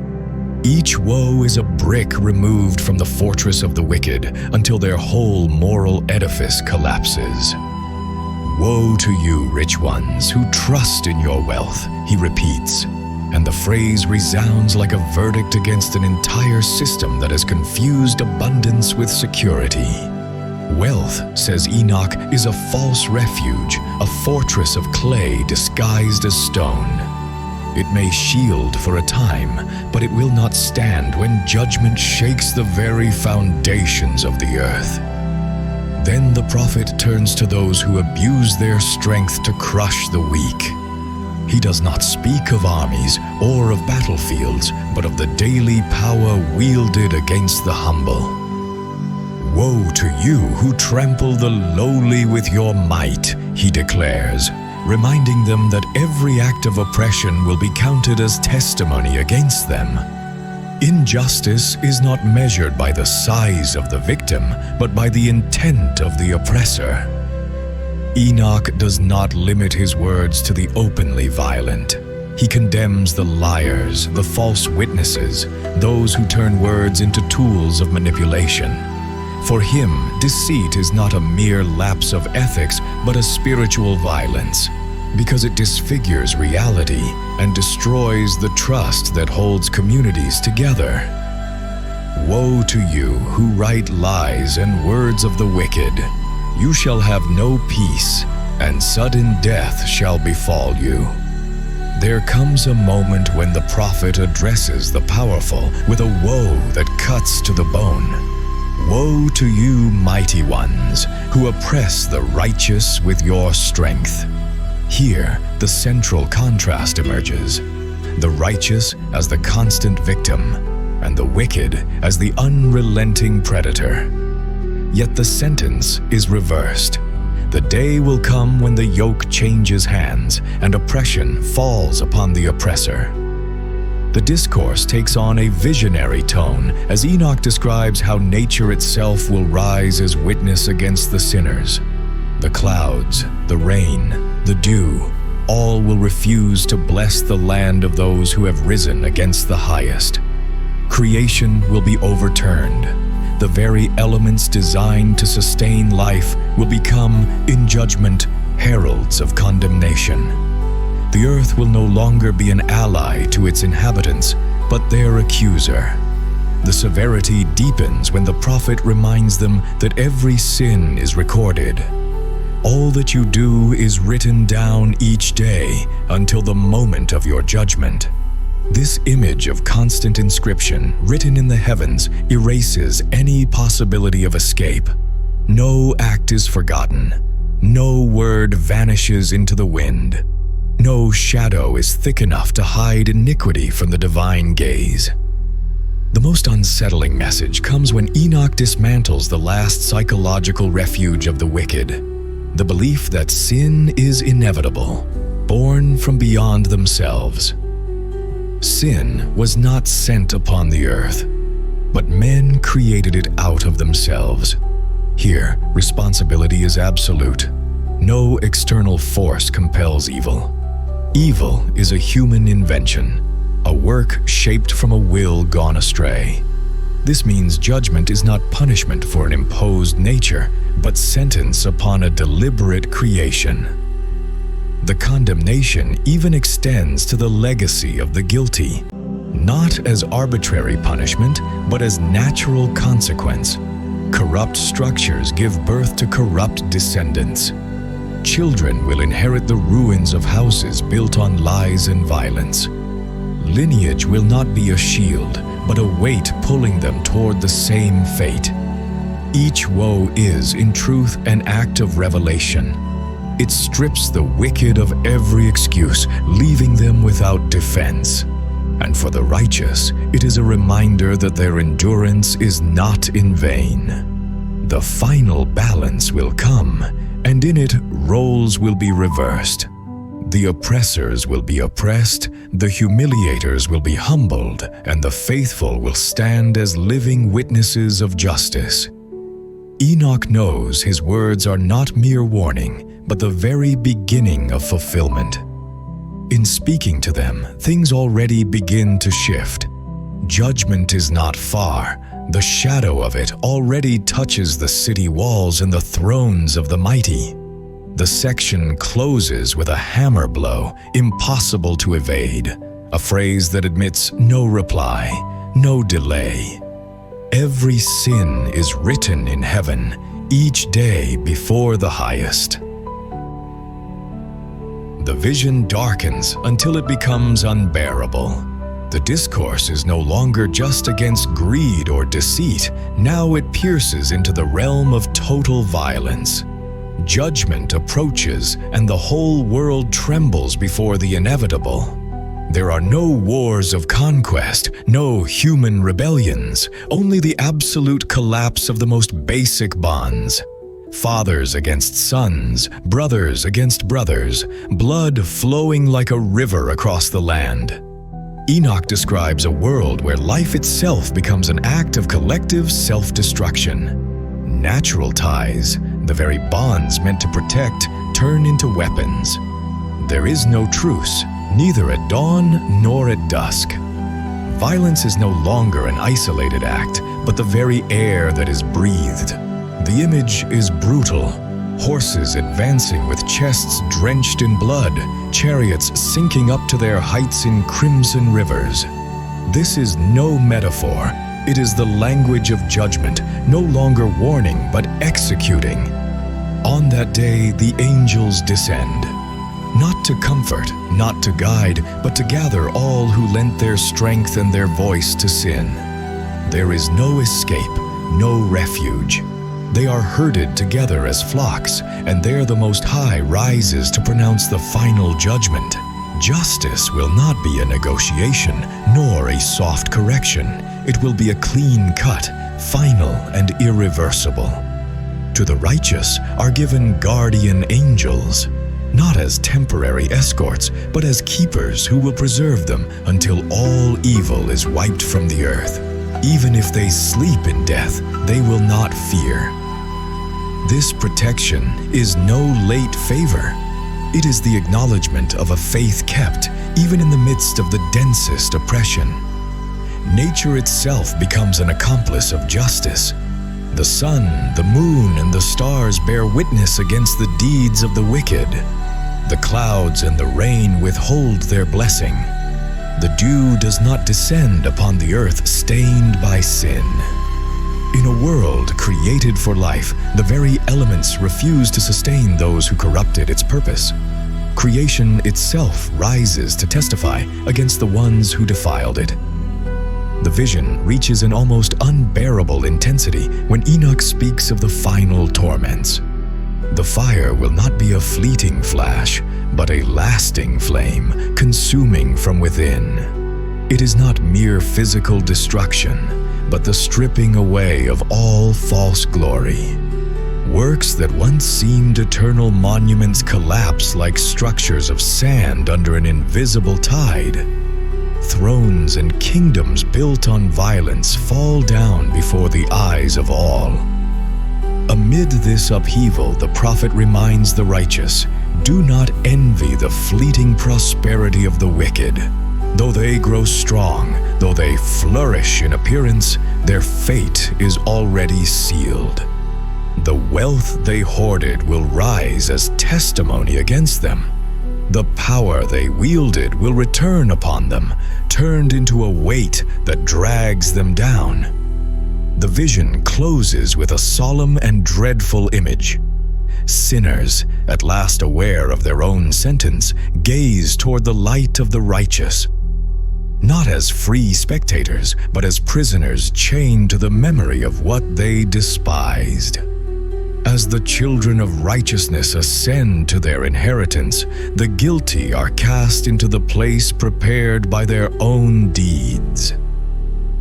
Each woe is a brick removed from the fortress of the wicked until their whole moral edifice collapses. "Woe to you, rich ones, who trust in your wealth," he repeats, and the phrase resounds like a verdict against an entire system that has confused abundance with security. Wealth, says Enoch, is a false refuge, a fortress of clay disguised as stone. It may shield for a time, but it will not stand when judgment shakes the very foundations of the earth. Then the prophet turns to those who abuse their strength to crush the weak. He does not speak of armies or of battlefields, but of the daily power wielded against the humble. "Woe to you who trample the lowly with your might," he declares, reminding them that every act of oppression will be counted as testimony against them. Injustice is not measured by the size of the victim, but by the intent of the oppressor. Enoch does not limit his words to the openly violent. He condemns the liars, the false witnesses, those who turn words into tools of manipulation. For him, deceit is not a mere lapse of ethics, but a spiritual violence, because it disfigures reality and destroys the trust that holds communities together. Woe to you who write lies and words of the wicked. You shall have no peace, and sudden death shall befall you. There comes a moment when the prophet addresses the powerful with a woe that cuts to the bone. Woe to you, mighty ones, who oppress the righteous with your strength. Here, the central contrast emerges. The righteous as the constant victim, and the wicked as the unrelenting predator. Yet the sentence is reversed. The day will come when the yoke changes hands, and oppression falls upon the oppressor. The discourse takes on a visionary tone as Enoch describes how nature itself will rise as witness against the sinners. The clouds, the rain, the dew, all will refuse to bless the land of those who have risen against the highest. Creation will be overturned. The very elements designed to sustain life will become, in judgment, heralds of condemnation. The earth will no longer be an ally to its inhabitants, but their accuser. The severity deepens when the prophet reminds them that every sin is recorded. All that you do is written down each day until the moment of your judgment. This image of constant inscription written in the heavens erases any possibility of escape. No act is forgotten. No word vanishes into the wind. No shadow is thick enough to hide iniquity from the divine gaze. The most unsettling message comes when Enoch dismantles the last psychological refuge of the wicked, the belief that sin is inevitable, born from beyond themselves. Sin was not sent upon the earth, but men created it out of themselves. Here, responsibility is absolute. No external force compels evil. Evil is a human invention, a work shaped from a will gone astray. This means judgment is not punishment for an imposed nature, but sentence upon a deliberate creation. The condemnation even extends to the legacy of the guilty, not as arbitrary punishment, but as natural consequence. Corrupt structures give birth to corrupt descendants. Children will inherit the ruins of houses built on lies and violence. Lineage will not be a shield, but a weight pulling them toward the same fate. Each woe is, in truth, an act of revelation. It strips the wicked of every excuse, leaving them without defense. And for the righteous, it is a reminder that their endurance is not in vain. The final balance will come, and in it, roles will be reversed. The oppressors will be oppressed, the humiliators will be humbled, and the faithful will stand as living witnesses of justice. Enoch knows his words are not mere warning, but the very beginning of fulfillment. In speaking to them, things already begin to shift. Judgment is not far. The shadow of it already touches the city walls and the thrones of the mighty. The section closes with a hammer blow, impossible to evade, a phrase that admits no reply, no delay. Every sin is written in heaven, each day before the highest. The vision darkens until it becomes unbearable. The discourse is no longer just against greed or deceit. Now it pierces into the realm of total violence. Judgment approaches, and the whole world trembles before the inevitable. There are no wars of conquest, no human rebellions, only the absolute collapse of the most basic bonds. Fathers against sons, brothers against brothers, blood flowing like a river across the land. Enoch describes a world where life itself becomes an act of collective self-destruction. Natural ties, the very bonds meant to protect, turn into weapons. There is no truce, neither at dawn nor at dusk. Violence is no longer an isolated act, but the very air that is breathed. The image is brutal. Horses advancing with chests drenched in blood, chariots sinking up to their heights in crimson rivers. This is no metaphor. It is the language of judgment, no longer warning but executing. On that day, the angels descend. Not to comfort, not to guide, but to gather all who lent their strength and their voice to sin. There is no escape, no refuge. They are herded together as flocks, and there the Most High rises to pronounce the final judgment. Justice will not be a negotiation, nor a soft correction. It will be a clean cut, final and irreversible. To the righteous are given guardian angels, not as temporary escorts, but as keepers who will preserve them until all evil is wiped from the earth. Even if they sleep in death, they will not fear. This protection is no late favor. It is the acknowledgement of a faith kept, even in the midst of the densest oppression. Nature itself becomes an accomplice of justice. The sun, the moon, and the stars bear witness against the deeds of the wicked. The clouds and the rain withhold their blessing. The dew does not descend upon the earth stained by sin. In a world created for life, the very elements refuse to sustain those who corrupted its purpose. Creation itself rises to testify against the ones who defiled it. The vision reaches an almost unbearable intensity when Enoch speaks of the final torments. The fire will not be a fleeting flash, but a lasting flame, consuming from within. It is not mere physical destruction, but the stripping away of all false glory. Works that once seemed eternal monuments collapse like structures of sand under an invisible tide. Thrones and kingdoms built on violence fall down before the eyes of all. Amid this upheaval, the prophet reminds the righteous, "Do not envy the fleeting prosperity of the wicked. Though they grow strong, though they flourish in appearance, their fate is already sealed. The wealth they hoarded will rise as testimony against them. The power they wielded will return upon them, turned into a weight that drags them down." The vision closes with a solemn and dreadful image. Sinners, at last aware of their own sentence, gaze toward the light of the righteous. Not as free spectators, but as prisoners chained to the memory of what they despised. As the children of righteousness ascend to their inheritance, the guilty are cast into the place prepared by their own deeds.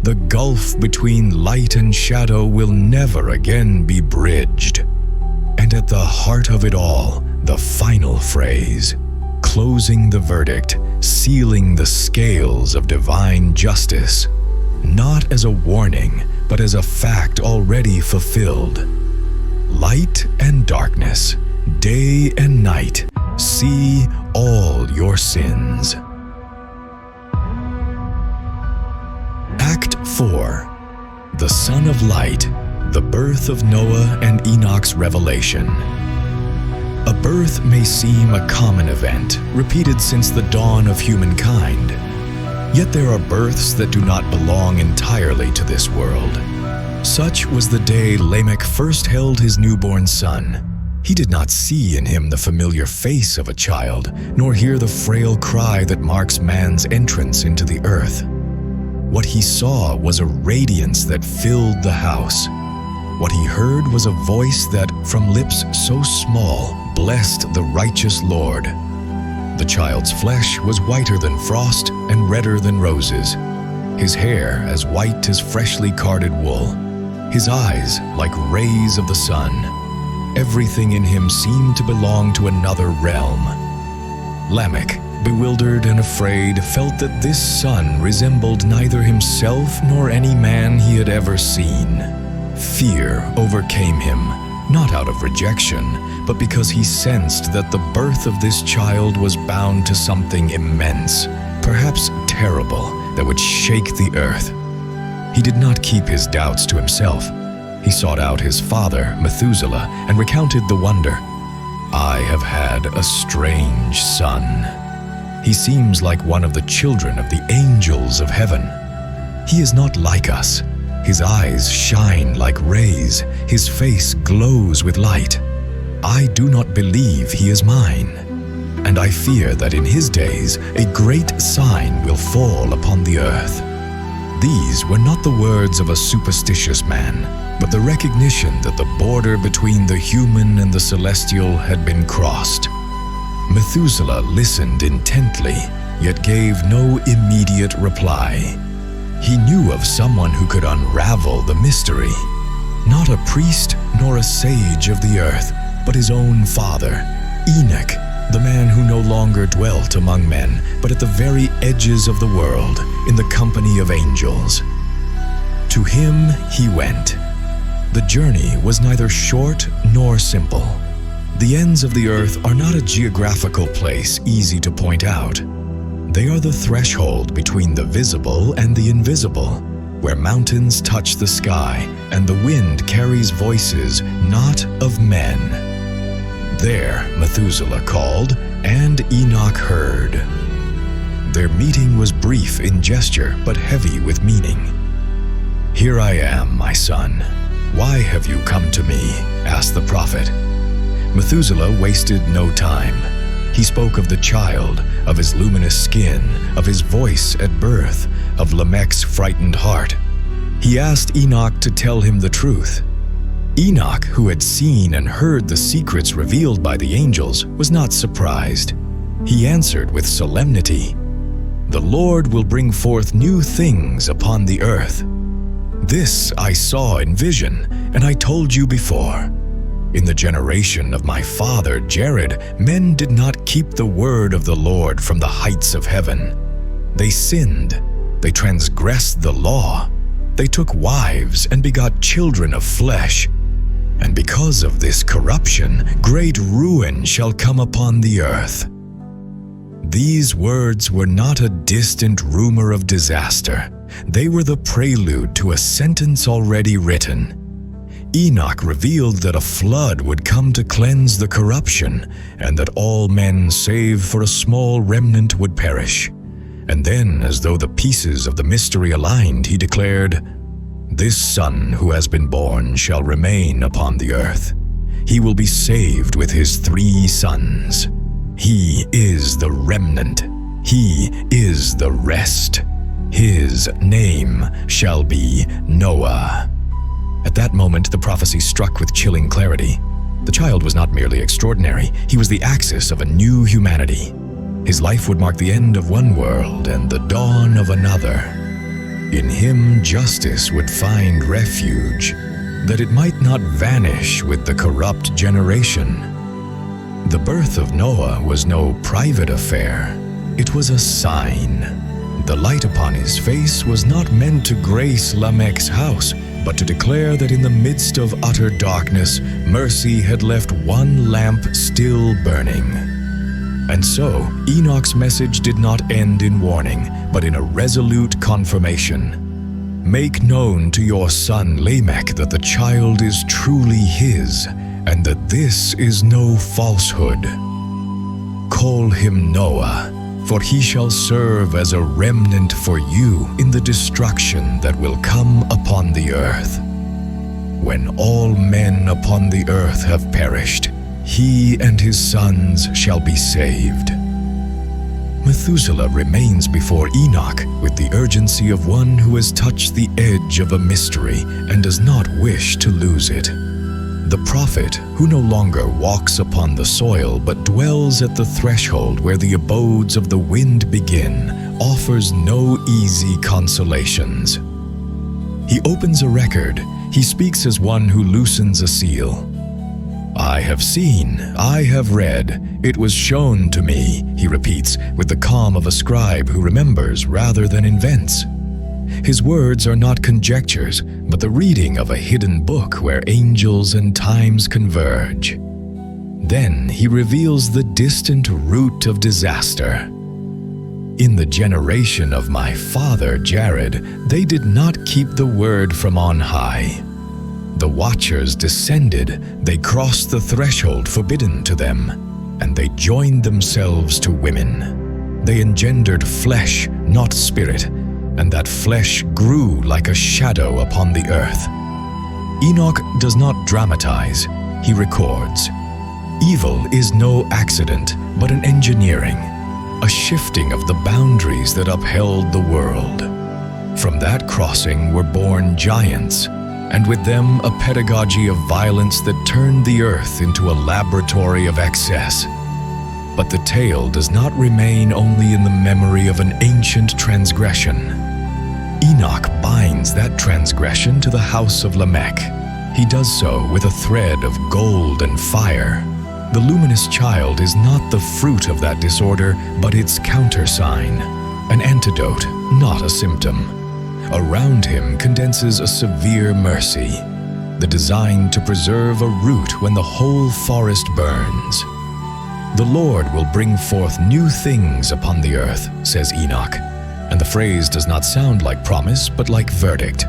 The gulf between light and shadow will never again be bridged. And at the heart of it all, the final phrase, closing the verdict, sealing the scales of divine justice, not as a warning, but as a fact already fulfilled. Light and darkness, day and night, see all your sins. Act 4. The Son of Light, the birth of Noah and Enoch's revelation. A birth may seem a common event, repeated since the dawn of humankind. Yet there are births that do not belong entirely to this world. Such was the day Lamech first held his newborn son. He did not see in him the familiar face of a child, nor hear the frail cry that marks man's entrance into the earth. What he saw was a radiance that filled the house. What he heard was a voice that, from lips so small, blessed the righteous Lord. The child's flesh was whiter than frost and redder than roses. His hair as white as freshly carded wool. His eyes like rays of the sun. Everything in him seemed to belong to another realm. Lamech, bewildered and afraid, felt that this son resembled neither himself nor any man he had ever seen. Fear overcame him, not out of rejection, but because he sensed that the birth of this child was bound to something immense, perhaps terrible, that would shake the earth. He did not keep his doubts to himself. He sought out his father, Methuselah, and recounted the wonder. "I have had a strange son. He seems like one of the children of the angels of heaven. He is not like us. His eyes shine like rays. His face glows with light. I do not believe he is mine. And I fear that in his days a great sign will fall upon the earth." These were not the words of a superstitious man, but the recognition that the border between the human and the celestial had been crossed. Methuselah listened intently, yet gave no immediate reply. He knew of someone who could unravel the mystery. Not a priest nor a sage of the earth, but his own father, Enoch, the man who no longer dwelt among men, but at the very edges of the world, in the company of angels. To him he went. The journey was neither short nor simple. The ends of the earth are not a geographical place easy to point out. They are the threshold between the visible and the invisible, where mountains touch the sky and the wind carries voices not of men. There Methuselah called, and Enoch heard. Their meeting was brief in gesture, but heavy with meaning. "Here I am, my son. Why have you come to me?" asked the prophet. Methuselah wasted no time. He spoke of the child, of his luminous skin, of his voice at birth, of Lamech's frightened heart. He asked Enoch to tell him the truth. Enoch, who had seen and heard the secrets revealed by the angels, was not surprised. He answered with solemnity, the Lord will bring forth new things upon the earth. This I saw in vision, and I told you before. In the generation of my father Jared, men did not keep the word of the Lord from the heights of heaven. They sinned, they transgressed the law, they took wives and begot children of flesh. And because of this corruption, great ruin shall come upon the earth. These words were not a distant rumor of disaster. They were the prelude to a sentence already written. Enoch revealed that a flood would come to cleanse the corruption, and that all men save for a small remnant would perish. And then, as though the pieces of the mystery aligned, he declared, "This son who has been born shall remain upon the earth. He will be saved with his 3 sons. He is the remnant. He is the rest. His name shall be Noah." At that moment, the prophecy struck with chilling clarity. The child was not merely extraordinary, he was the axis of a new humanity. His life would mark the end of one world and the dawn of another. In him, justice would find refuge, that it might not vanish with the corrupt generation. The birth of Noah was no private affair. It was a sign. The light upon his face was not meant to grace Lamech's house, but to declare that in the midst of utter darkness, mercy had left one lamp still burning. And so, Enoch's message did not end in warning, but in a resolute confirmation. "Make known to your son Lamech that the child is truly his, and that this is no falsehood. Call him Noah, for he shall serve as a remnant for you in the destruction that will come upon the earth. When all men upon the earth have perished, he and his sons shall be saved." Methuselah remains before Enoch with the urgency of one who has touched the edge of a mystery and does not wish to lose it. The prophet, who no longer walks upon the soil but dwells at the threshold where the abodes of the wind begin, offers no easy consolations. He opens a record. He speaks as one who loosens a seal. "I have seen, I have read, it was shown to me," he repeats with the calm of a scribe who remembers rather than invents. His words are not conjectures, but the reading of a hidden book where angels and times converge. Then he reveals the distant root of disaster. "In the generation of my father Jared, they did not keep the word from on high. The watchers descended, they crossed the threshold forbidden to them, and they joined themselves to women. They engendered flesh, not spirit, and that flesh grew like a shadow upon the earth." Enoch does not dramatize, he records. Evil is no accident, but an engineering, a shifting of the boundaries that upheld the world. From that crossing were born giants, and with them a pedagogy of violence that turned the earth into a laboratory of excess. But the tale does not remain only in the memory of an ancient transgression. Enoch binds that transgression to the house of Lamech. He does so with a thread of gold and fire. The luminous child is not the fruit of that disorder, but its countersign, an antidote, not a symptom. Around him condenses a severe mercy, the design to preserve a root when the whole forest burns. "The Lord will bring forth new things upon the earth," says Enoch, and the phrase does not sound like promise, but like verdict.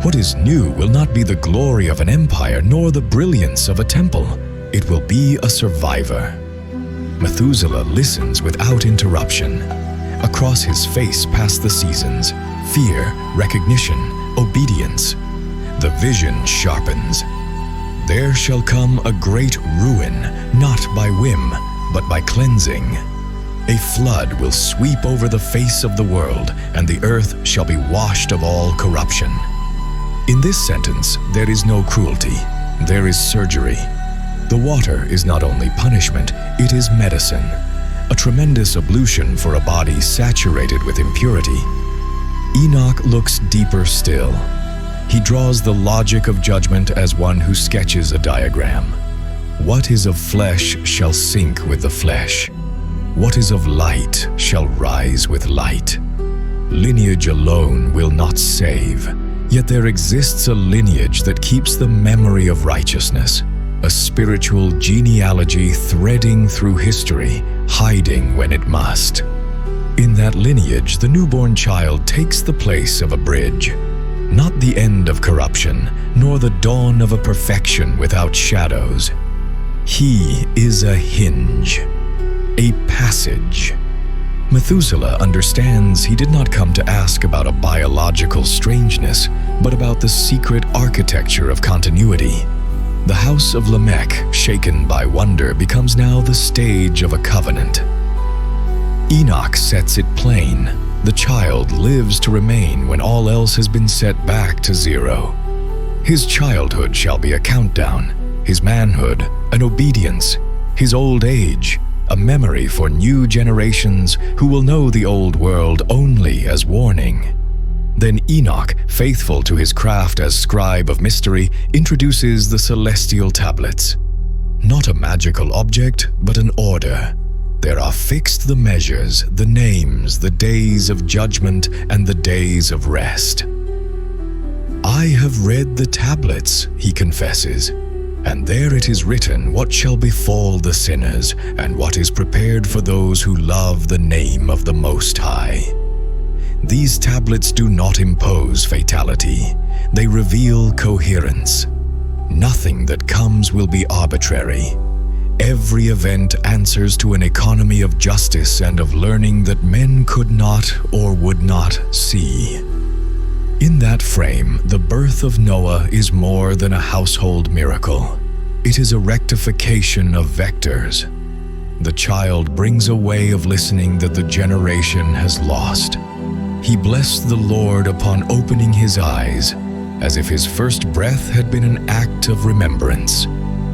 What is new will not be the glory of an empire, nor the brilliance of a temple. It will be a survivor. Methuselah listens without interruption. Across his face pass the seasons, fear, recognition, obedience. The vision sharpens. There shall come a great ruin, not by whim, but by cleansing. A flood will sweep over the face of the world, and the earth shall be washed of all corruption. In this sentence, there is no cruelty, there is surgery. The water is not only punishment, it is medicine. a tremendous ablution for a body saturated with impurity. Enoch looks deeper still. He draws the logic of judgment as one who sketches a diagram. What is of flesh shall sink with the flesh. What is of light shall rise with light. Lineage alone will not save, yet there exists a lineage that keeps the memory of righteousness, a spiritual genealogy threading through history, hiding when it must. In that lineage, the newborn child takes the place of a bridge, not the end of corruption, nor the dawn of a perfection without shadows. He is a hinge, a passage. Methuselah understands he did not come to ask about a biological strangeness, but about the secret architecture of continuity. The house of Lamech, shaken by wonder, becomes now the stage of a covenant. Enoch sets it plain. The child lives to remain when all else has been set back to zero. His childhood shall be a countdown, his manhood an obedience, his old age a memory for new generations who will know the old world only as warning. Then Enoch, faithful to his craft as scribe of mystery, introduces the celestial tablets. Not a magical object, but an order. There are fixed the measures, the names, the days of judgment, and the days of rest. I have read the tablets, he confesses, and there it is written what shall befall the sinners, and what is prepared for those who love the name of the Most High. These tablets do not impose fatality. They reveal coherence. Nothing that comes will be arbitrary. Every event answers to an economy of justice and of learning that men could not or would not see. In that frame, the birth of Noah is more than a household miracle. It is a rectification of vectors. The child brings a way of listening that the generation has lost. He blessed the Lord upon opening his eyes, as if his first breath had been an act of remembrance.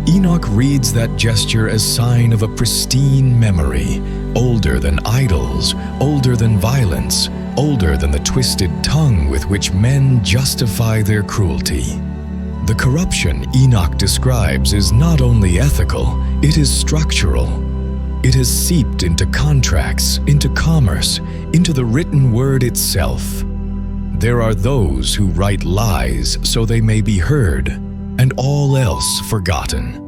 Enoch reads that gesture as sign of a pristine memory, older than idols, older than violence, older than the twisted tongue with which men justify their cruelty. The corruption Enoch describes is not only ethical, it is structural. It has seeped into contracts, into commerce, into the written word itself. There are those who write lies so they may be heard, and all else forgotten.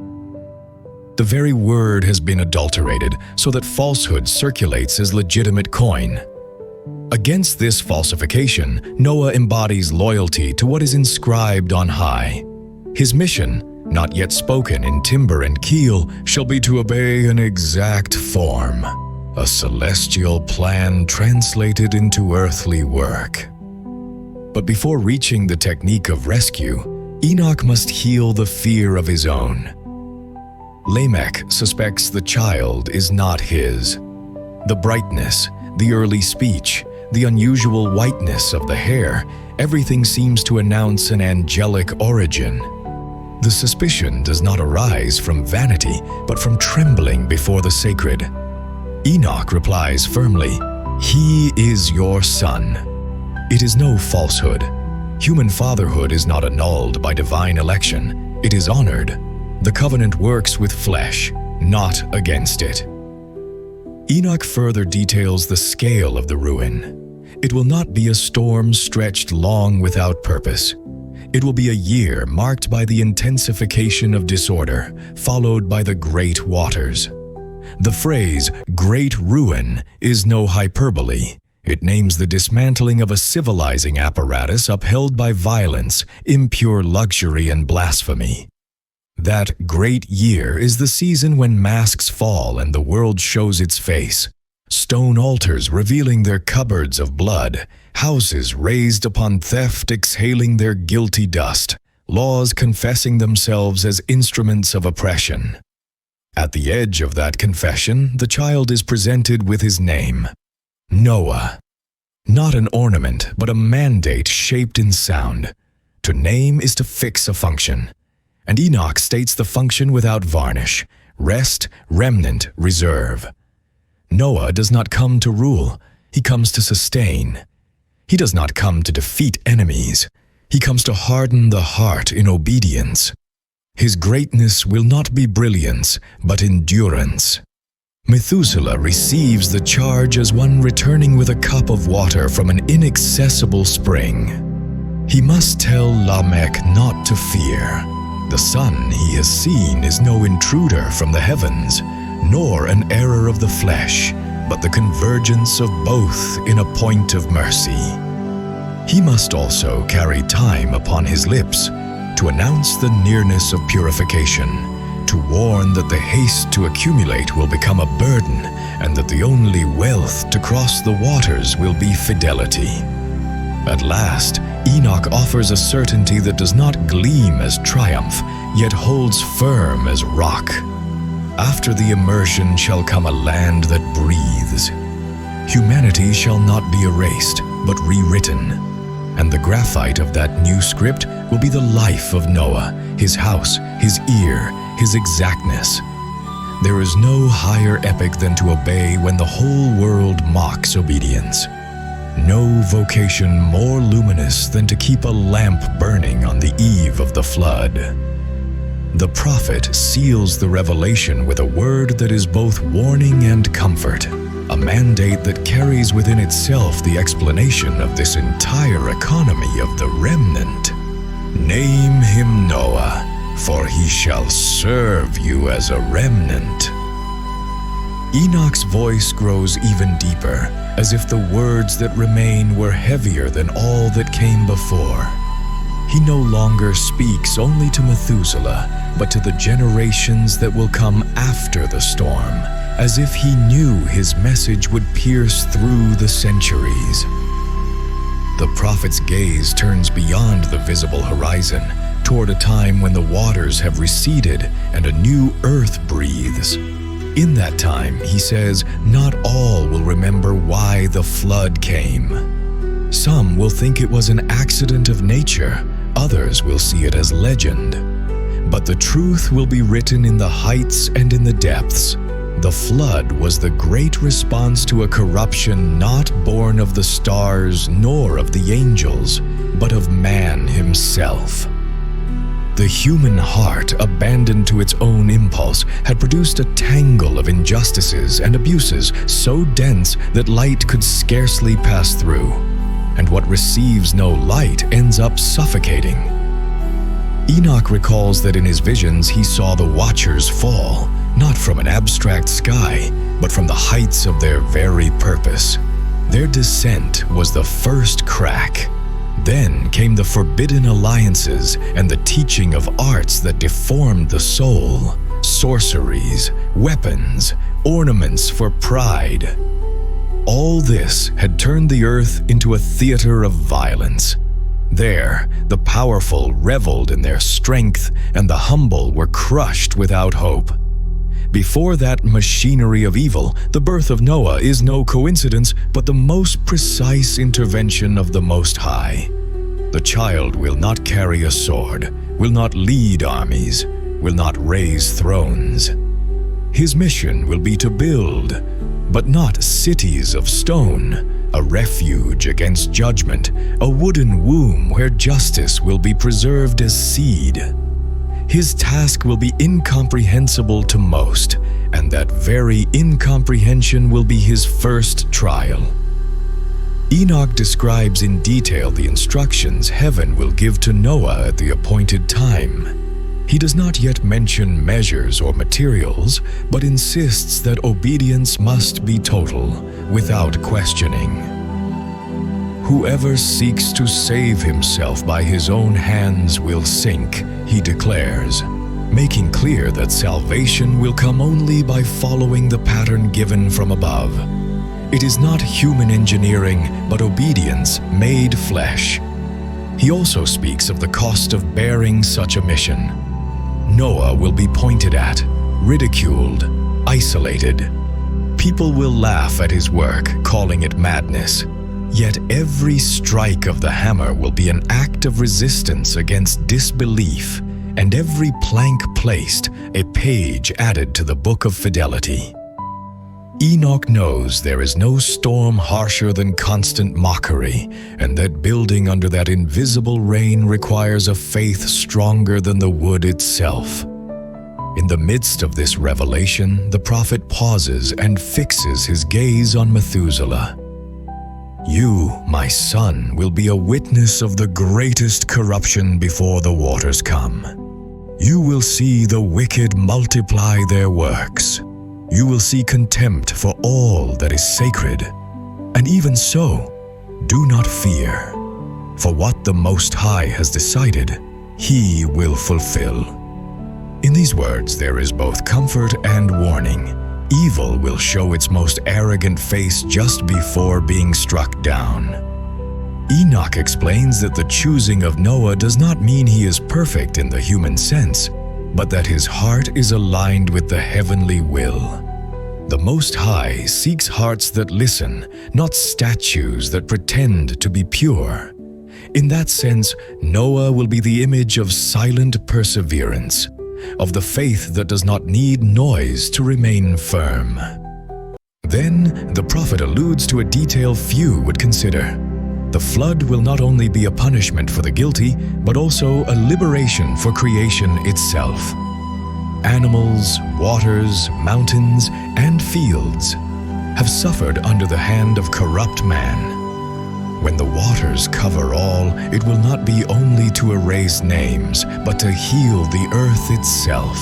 The very word has been adulterated so that falsehood circulates as legitimate coin. Against this falsification, Noah embodies loyalty to what is inscribed on high. His mission, not yet spoken in timber and keel, shall be to obey an exact form, a celestial plan translated into earthly work. But before reaching the technique of rescue, Enoch must heal the fear of his own. Lamech suspects the child is not his. The brightness, the early speech, the unusual whiteness of the hair, everything seems to announce an angelic origin. The suspicion does not arise from vanity, but from trembling before the sacred. Enoch replies firmly, "He is your son." It is no falsehood. Human fatherhood is not annulled by divine election. It is honored. The covenant works with flesh, not against it. Enoch further details the scale of the ruin. It will not be a storm stretched long without purpose. It will be a year marked by the intensification of disorder, followed by the great waters. The phrase, great ruin, is no hyperbole. It names the dismantling of a civilizing apparatus upheld by violence, impure luxury, and blasphemy. That great year is the season when masks fall and the world shows its face. Stone altars revealing their cupboards of blood, houses raised upon theft exhaling their guilty dust, laws confessing themselves as instruments of oppression. At the edge of that confession, the child is presented with his name, Noah. Not an ornament, but a mandate shaped in sound. To name is to fix a function. And Enoch states the function without varnish: rest, remnant, reserve. Noah does not come to rule, he comes to sustain. He does not come to defeat enemies, he comes to harden the heart in obedience. His greatness will not be brilliance, but endurance. Methuselah receives the charge as one returning with a cup of water from an inaccessible spring. He must tell Lamech not to fear. The sun he has seen is no intruder from the heavens, nor an error of the flesh, but the convergence of both in a point of mercy. He must also carry time upon his lips to announce the nearness of purification, to warn that the haste to accumulate will become a burden, and that the only wealth to cross the waters will be fidelity. At last, Enoch offers a certainty that does not gleam as triumph, yet holds firm as rock. After the immersion shall come a land that breathes. Humanity shall not be erased, but rewritten. And the graphite of that new script will be the life of Noah, his house, his ear, his exactness. There is no higher epic than to obey when the whole world mocks obedience. No vocation more luminous than to keep a lamp burning on the eve of the flood. The prophet seals the revelation with a word that is both warning and comfort, a mandate that carries within itself the explanation of this entire economy of the remnant. Name him Noah, for he shall serve you as a remnant. Enoch's voice grows even deeper, as if the words that remain were heavier than all that came before. He no longer speaks only to Methuselah, but to the generations that will come after the storm, as if he knew his message would pierce through the centuries. The prophet's gaze turns beyond the visible horizon, toward a time when the waters have receded and a new earth breathes. In that time, he says, not all will remember why the flood came. Some will think it was an accident of nature, others will see it as legend. But the truth will be written in the heights and in the depths. The flood was the great response to a corruption not born of the stars nor of the angels, but of man himself. The human heart, abandoned to its own impulse, had produced a tangle of injustices and abuses so dense that light could scarcely pass through, and what receives no light ends up suffocating. Enoch recalls that in his visions he saw the watchers fall, not from an abstract sky, but from the heights of their very purpose. Their descent was the first crack. Then came the forbidden alliances and the teaching of arts that deformed the soul, sorceries, weapons, ornaments for pride. All this had turned the earth into a theater of violence. There, the powerful reveled in their strength, and the humble were crushed without hope. Before that machinery of evil, the birth of Noah is no coincidence, but the most precise intervention of the Most High. The child will not carry a sword, will not lead armies, will not raise thrones. His mission will be to build, but not cities of stone, a refuge against judgment, a wooden womb where justice will be preserved as seed. His task will be incomprehensible to most, and that very incomprehension will be his first trial. Enoch describes in detail the instructions heaven will give to Noah at the appointed time. He does not yet mention measures or materials, but insists that obedience must be total, without questioning. Whoever seeks to save himself by his own hands will sink, he declares, making clear that salvation will come only by following the pattern given from above. It is not human engineering, but obedience made flesh. He also speaks of the cost of bearing such a mission. Noah will be pointed at, ridiculed, isolated. People will laugh at his work, calling it madness. Yet every strike of the hammer will be an act of resistance against disbelief, and every plank placed, a page added to the book of fidelity. Enoch knows there is no storm harsher than constant mockery, and that building under that invisible rain requires a faith stronger than the wood itself. In the midst of this revelation, the prophet pauses and fixes his gaze on Methuselah. "You, my son, will be a witness of the greatest corruption before the waters come. You will see the wicked multiply their works. You will see contempt for all that is sacred. And even so, do not fear, for what the Most High has decided, He will fulfill." In these words there is both comfort and warning. Evil will show its most arrogant face just before being struck down. Enoch explains that the choosing of Noah does not mean he is perfect in the human sense, but that his heart is aligned with the heavenly will. The Most High seeks hearts that listen, not statues that pretend to be pure. In that sense, Noah will be the image of silent perseverance, of the faith that does not need noise to remain firm. Then, the prophet alludes to a detail few would consider. The flood will not only be a punishment for the guilty, but also a liberation for creation itself. Animals, waters, mountains, and fields have suffered under the hand of corrupt man. When the waters cover all, it will not be only to erase names, but to heal the earth itself.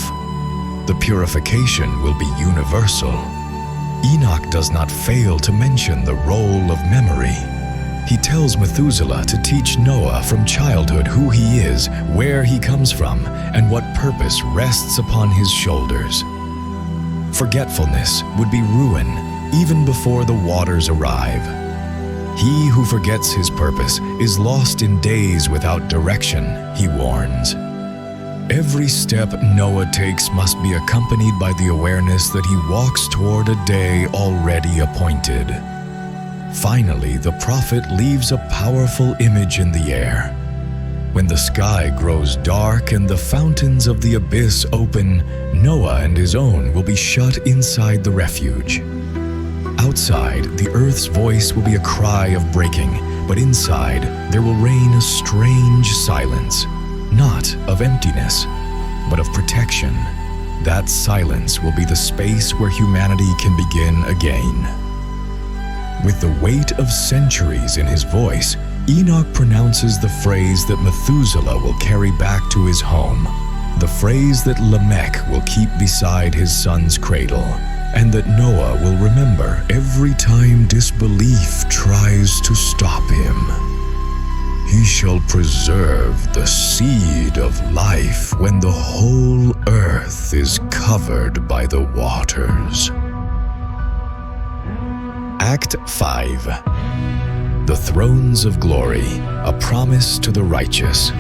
The purification will be universal. Enoch does not fail to mention the role of memory. He tells Methuselah to teach Noah from childhood who he is, where he comes from, and what purpose rests upon his shoulders. Forgetfulness would be ruin even before the waters arrive. He who forgets his purpose is lost in days without direction, he warns. Every step Noah takes must be accompanied by the awareness that he walks toward a day already appointed. Finally, the prophet leaves a powerful image in the air. When the sky grows dark and the fountains of the abyss open, Noah and his own will be shut inside the refuge. Outside, the earth's voice will be a cry of breaking, but inside there will reign a strange silence, not of emptiness, but of protection. That silence will be the space where humanity can begin again. With the weight of centuries in his voice, Enoch pronounces the phrase that Methuselah will carry back to his home, the phrase that Lamech will keep beside his son's cradle, and that Noah will remember every time disbelief tries to stop him. He shall preserve the seed of life when the whole earth is covered by the waters. Act 5. The Thrones of Glory, a Promise to the Righteous.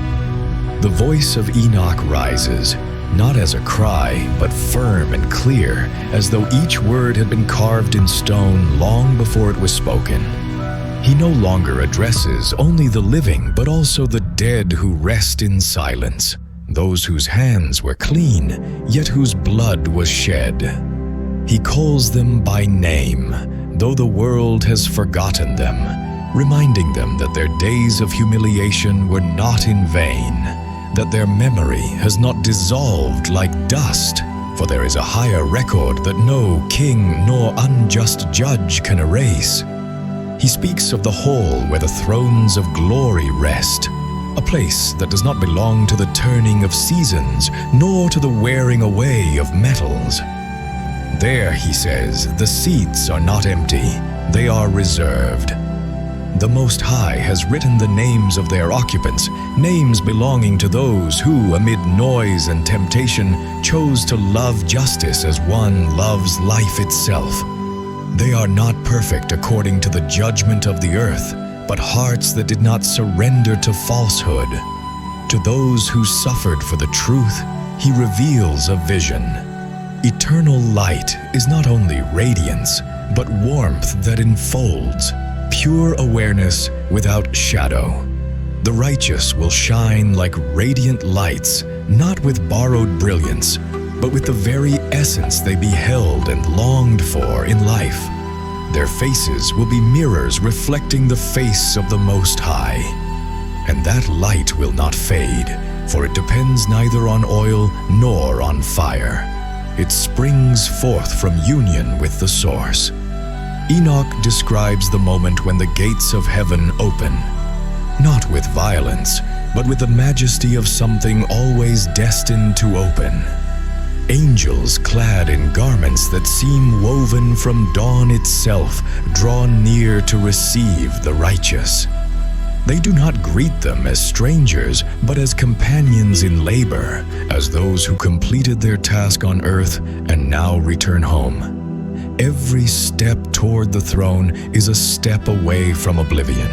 The voice of Enoch rises, not as a cry, but firm and clear, as though each word had been carved in stone long before it was spoken. He no longer addresses only the living, but also the dead who rest in silence, those whose hands were clean, yet whose blood was shed. He calls them by name, though the world has forgotten them, reminding them that their days of humiliation were not in vain, that their memory has not dissolved like dust, for there is a higher record that no king nor unjust judge can erase. He speaks of the hall where the thrones of glory rest, a place that does not belong to the turning of seasons, nor to the wearing away of metals. There, he says, the seats are not empty, they are reserved. The Most High has written the names of their occupants, names belonging to those who, amid noise and temptation, chose to love justice as one loves life itself. They are not perfect according to the judgment of the earth, but hearts that did not surrender to falsehood. To those who suffered for the truth, he reveals a vision. Eternal light is not only radiance, but warmth that enfolds, pure awareness without shadow. The righteous will shine like radiant lights, not with borrowed brilliance, but with the very essence they beheld and longed for in life. Their faces will be mirrors reflecting the face of the Most High. And that light will not fade, for it depends neither on oil nor on fire. It springs forth from union with the source. Enoch describes the moment when the gates of heaven open, not with violence, but with the majesty of something always destined to open. Angels clad in garments that seem woven from dawn itself, draw near to receive the righteous. They do not greet them as strangers, but as companions in labor, as those who completed their task on earth and now return home. Every step toward the throne is a step away from oblivion.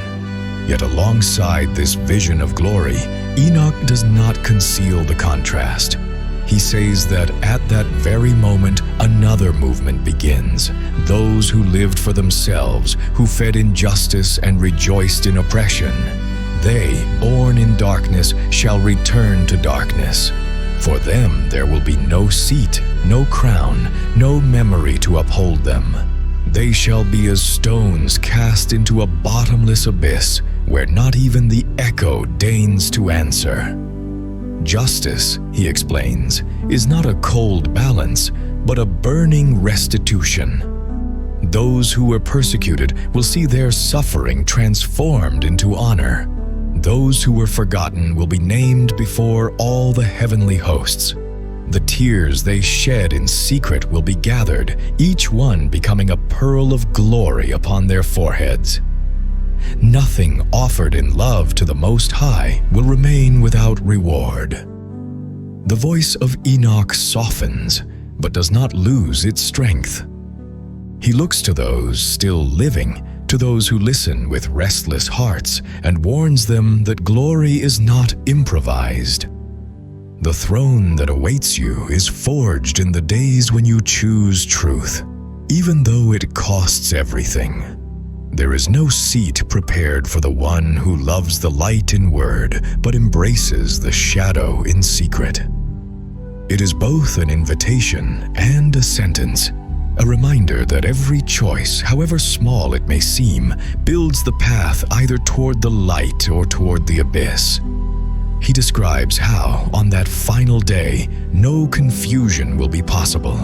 Yet alongside this vision of glory, Enoch does not conceal the contrast. He says that at that very moment, another movement begins. Those who lived for themselves, who fed injustice and rejoiced in oppression, they, born in darkness, shall return to darkness. For them there will be no seat, no crown, no memory to uphold them. They shall be as stones cast into a bottomless abyss, where not even the echo deigns to answer. Justice, he explains, is not a cold balance, but a burning restitution. Those who were persecuted will see their suffering transformed into honor. Those who were forgotten will be named before all the heavenly hosts. The tears they shed in secret will be gathered, each one becoming a pearl of glory upon their foreheads. Nothing offered in love to the Most High will remain without reward. The voice of Enoch softens, but does not lose its strength. He looks to those still living, to those who listen with restless hearts, and warns them that glory is not improvised. The throne that awaits you is forged in the days when you choose truth, even though it costs everything. There is no seat prepared for the one who loves the light in word, but embraces the shadow in secret. It is both an invitation and a sentence, a reminder that every choice, however small it may seem, builds the path either toward the light or toward the abyss. He describes how, on that final day, no confusion will be possible.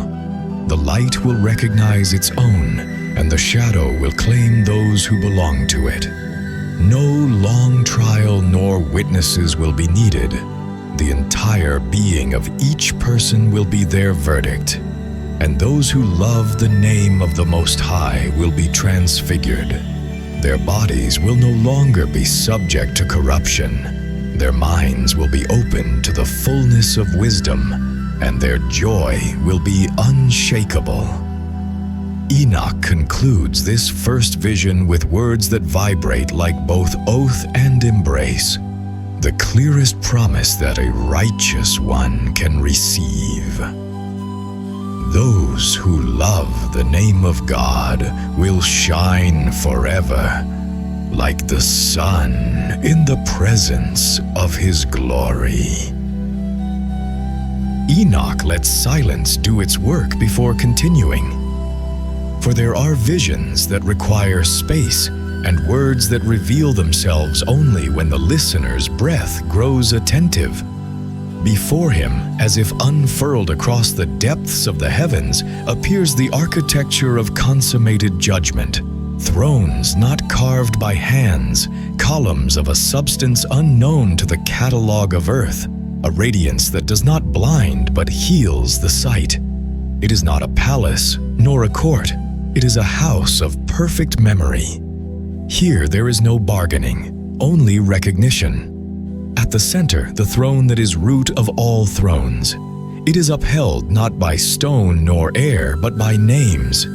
The light will recognize its own, and the shadow will claim those who belong to it. No long trial nor witnesses will be needed. The entire being of each person will be their verdict, and those who love the name of the Most High will be transfigured. Their bodies will no longer be subject to corruption. Their minds will be open to the fullness of wisdom, and their joy will be unshakable. Enoch concludes this first vision with words that vibrate like both oath and embrace, the clearest promise that a righteous one can receive. Those who love the name of God will shine forever, like the sun in the presence of His glory. Enoch lets silence do its work before continuing. For there are visions that require space, and words that reveal themselves only when the listener's breath grows attentive. Before him, as if unfurled across the depths of the heavens, appears the architecture of consummated judgment. Thrones not carved by hands, columns of a substance unknown to the catalogue of earth, a radiance that does not blind but heals the sight. It is not a palace, nor a court. It is a house of perfect memory. Here there is no bargaining, only recognition. At the center, the throne that is root of all thrones. It is upheld not by stone nor air, but by names.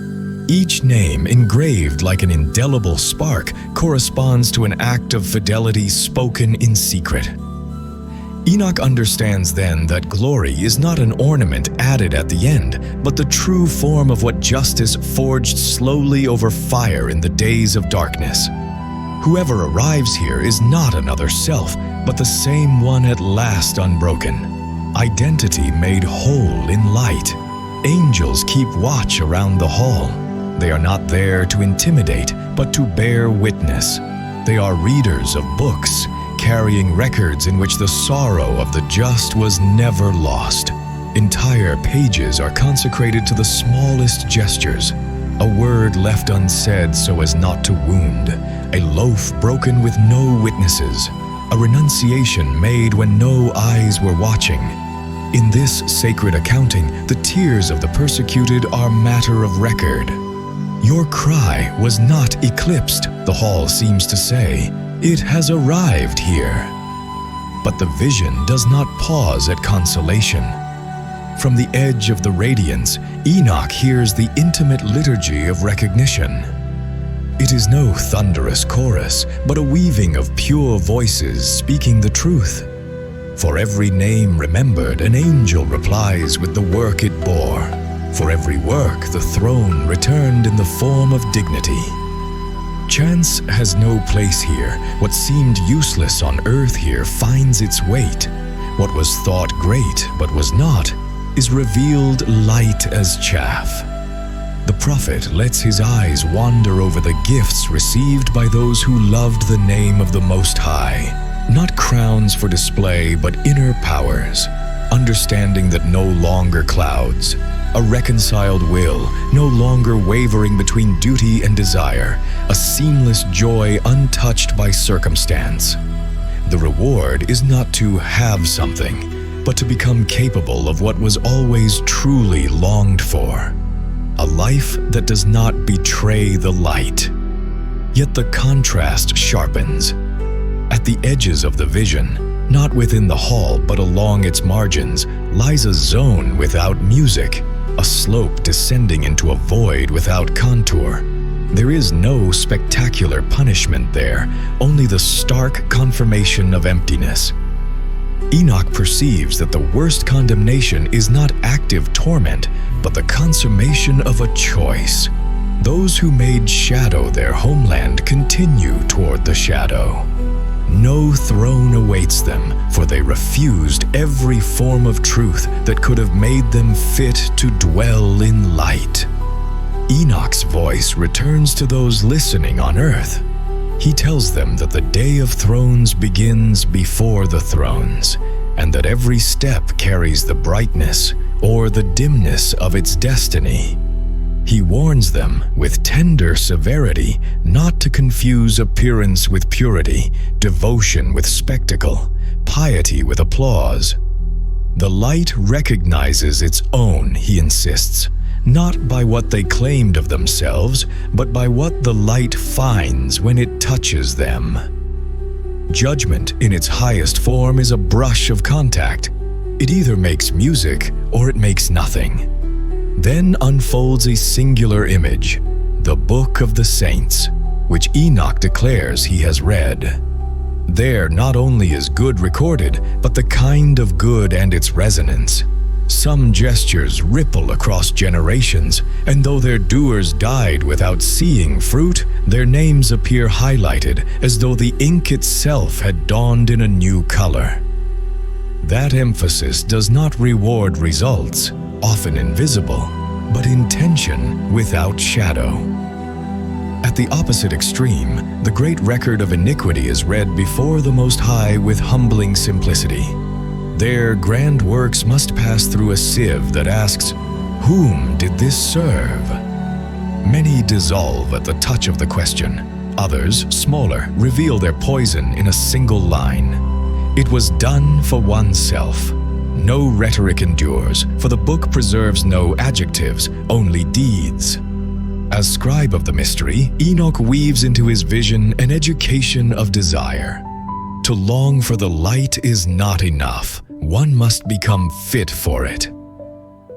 Each name, engraved like an indelible spark, corresponds to an act of fidelity spoken in secret. Enoch understands then that glory is not an ornament added at the end, but the true form of what justice forged slowly over fire in the days of darkness. Whoever arrives here is not another self, but the same one at last unbroken. identity made whole in light. Angels keep watch around the hall. They are not there to intimidate, but to bear witness. They are readers of books, carrying records in which the sorrow of the just was never lost. Entire pages are consecrated to the smallest gestures. A word left unsaid so as not to wound. A loaf broken with no witnesses. A renunciation made when no eyes were watching. In this sacred accounting, the tears of the persecuted are matter of record. Your cry was not eclipsed, the hall seems to say. It has arrived here. But the vision does not pause at consolation. From the edge of the radiance, Enoch hears the intimate liturgy of recognition. It is no thunderous chorus, but a weaving of pure voices speaking the truth. For every name remembered, an angel replies with the work it bore. For every work, the throne returned in the form of dignity. Chance has no place here. What seemed useless on earth here finds its weight. What was thought great but was not is revealed light as chaff. The prophet lets his eyes wander over the gifts received by those who loved the name of the Most High. Not crowns for display, but inner powers. Understanding that no longer clouds. A reconciled will, no longer wavering between duty and desire. A seamless joy untouched by circumstance. The reward is not to have something, but to become capable of what was always truly longed for. A life that does not betray the light. Yet the contrast sharpens. At the edges of the vision, not within the hall but along its margins, lies a zone without music, a slope descending into a void without contour. There is no spectacular punishment there, only the stark confirmation of emptiness. Enoch perceives that the worst condemnation is not active torment, but the consummation of a choice. Those who made shadow their homeland continue toward the shadow. No throne awaits them, for they refused every form of truth that could have made them fit to dwell in light. Enoch's voice returns to those listening on earth. He tells them that the day of thrones begins before the thrones, and that every step carries the brightness or the dimness of its destiny. He warns them with tender severity not to confuse appearance with purity, devotion with spectacle, piety with applause. The light recognizes its own, he insists, not by what they claimed of themselves, but by what the light finds when it touches them. Judgment in its highest form is a brush of contact. It either makes music or it makes nothing. Then unfolds a singular image, the Book of the Saints, which Enoch declares he has read. There not only is good recorded, but the kind of good and its resonance. Some gestures ripple across generations, and though their doers died without seeing fruit, their names appear highlighted as though the ink itself had dawned in a new color. That emphasis does not reward results, often invisible, but intention without shadow. At the opposite extreme, the great record of iniquity is read before the Most High with humbling simplicity. Their grand works must pass through a sieve that asks, "Whom did this serve?" Many dissolve at the touch of the question. Others, smaller, reveal their poison in a single line. It was done for oneself. No rhetoric endures, for the book preserves no adjectives, only deeds. As scribe of the mystery, Enoch weaves into his vision an education of desire. To long for the light is not enough. One must become fit for it.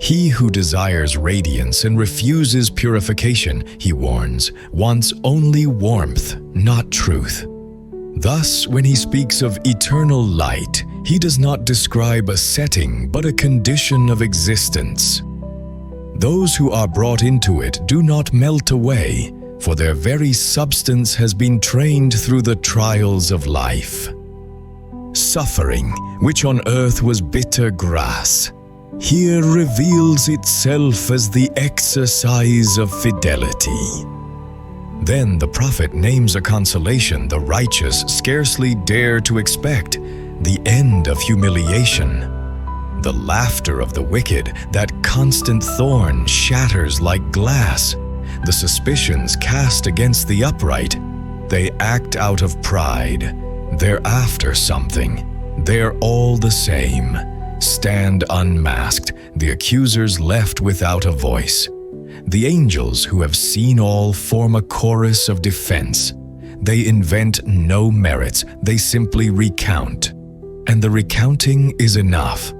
He who desires radiance and refuses purification, he warns, wants only warmth, not truth. Thus, when he speaks of eternal light, he does not describe a setting, but a condition of existence. Those who are brought into it do not melt away, for their very substance has been trained through the trials of life. suffering, which on earth was bitter grass, here reveals itself as the exercise of fidelity. Then the prophet names a consolation the righteous scarcely dare to expect, the end of humiliation. The laughter of the wicked, that constant thorn, shatters like glass. The suspicions cast against the upright, they act out of pride. They're after something. They're all the same. Stand unmasked, the accusers left without a voice. The angels who have seen all form a chorus of defense. They invent no merits, they simply recount. And the recounting is enough.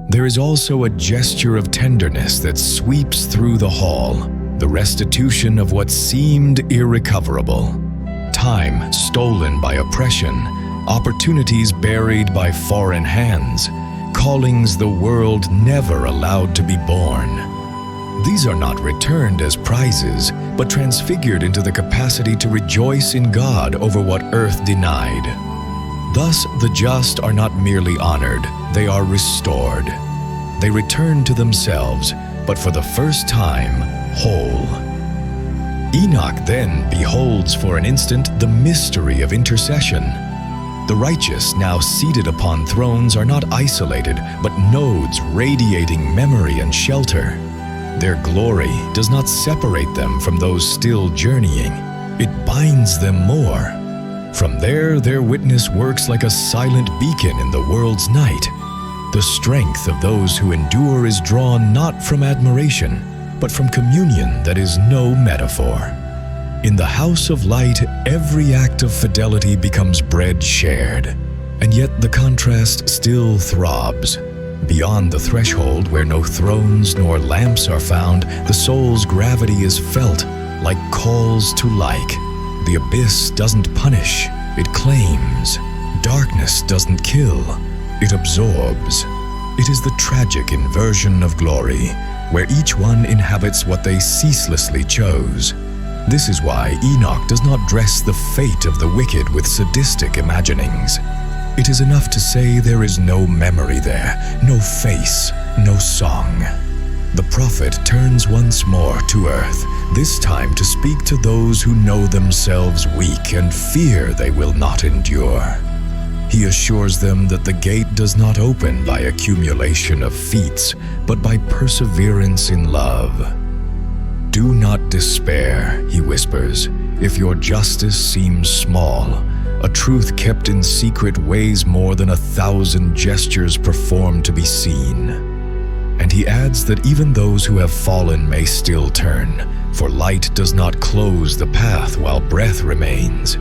There is also a gesture of tenderness that sweeps through the hall, the restitution of what seemed irrecoverable. Time stolen by oppression, opportunities buried by foreign hands, callings the world never allowed to be born. These are not returned as prizes, but transfigured into the capacity to rejoice in God over what earth denied. Thus, the just are not merely honored, they are restored. They return to themselves, but for the first time, whole. Enoch then beholds for an instant the mystery of intercession. The righteous, now seated upon thrones, are not isolated, but nodes radiating memory and shelter. Their glory does not separate them from those still journeying. It binds them more. From there, their witness works like a silent beacon in the world's night. The strength of those who endure is drawn not from admiration, but from communion that is no metaphor. In the house of light, every act of fidelity becomes bread shared, and yet the contrast still throbs. Beyond the threshold where no thrones nor lamps are found, the soul's gravity is felt like calls to like. The abyss doesn't punish, it claims. Darkness doesn't kill, it absorbs. It is the tragic inversion of glory, where each one inhabits what they ceaselessly chose. This is why Enoch does not dress the fate of the wicked with sadistic imaginings. It is enough to say there is no memory there, no face, no song. The prophet turns once more to earth, this time to speak to those who know themselves weak and fear they will not endure. He assures them that the gate does not open by accumulation of feats, but by perseverance in love. Do not despair, he whispers, if your justice seems small. A truth kept in secret weighs more than 1,000 gestures performed to be seen. And he adds that even those who have fallen may still turn, for light does not close the path while breath remains.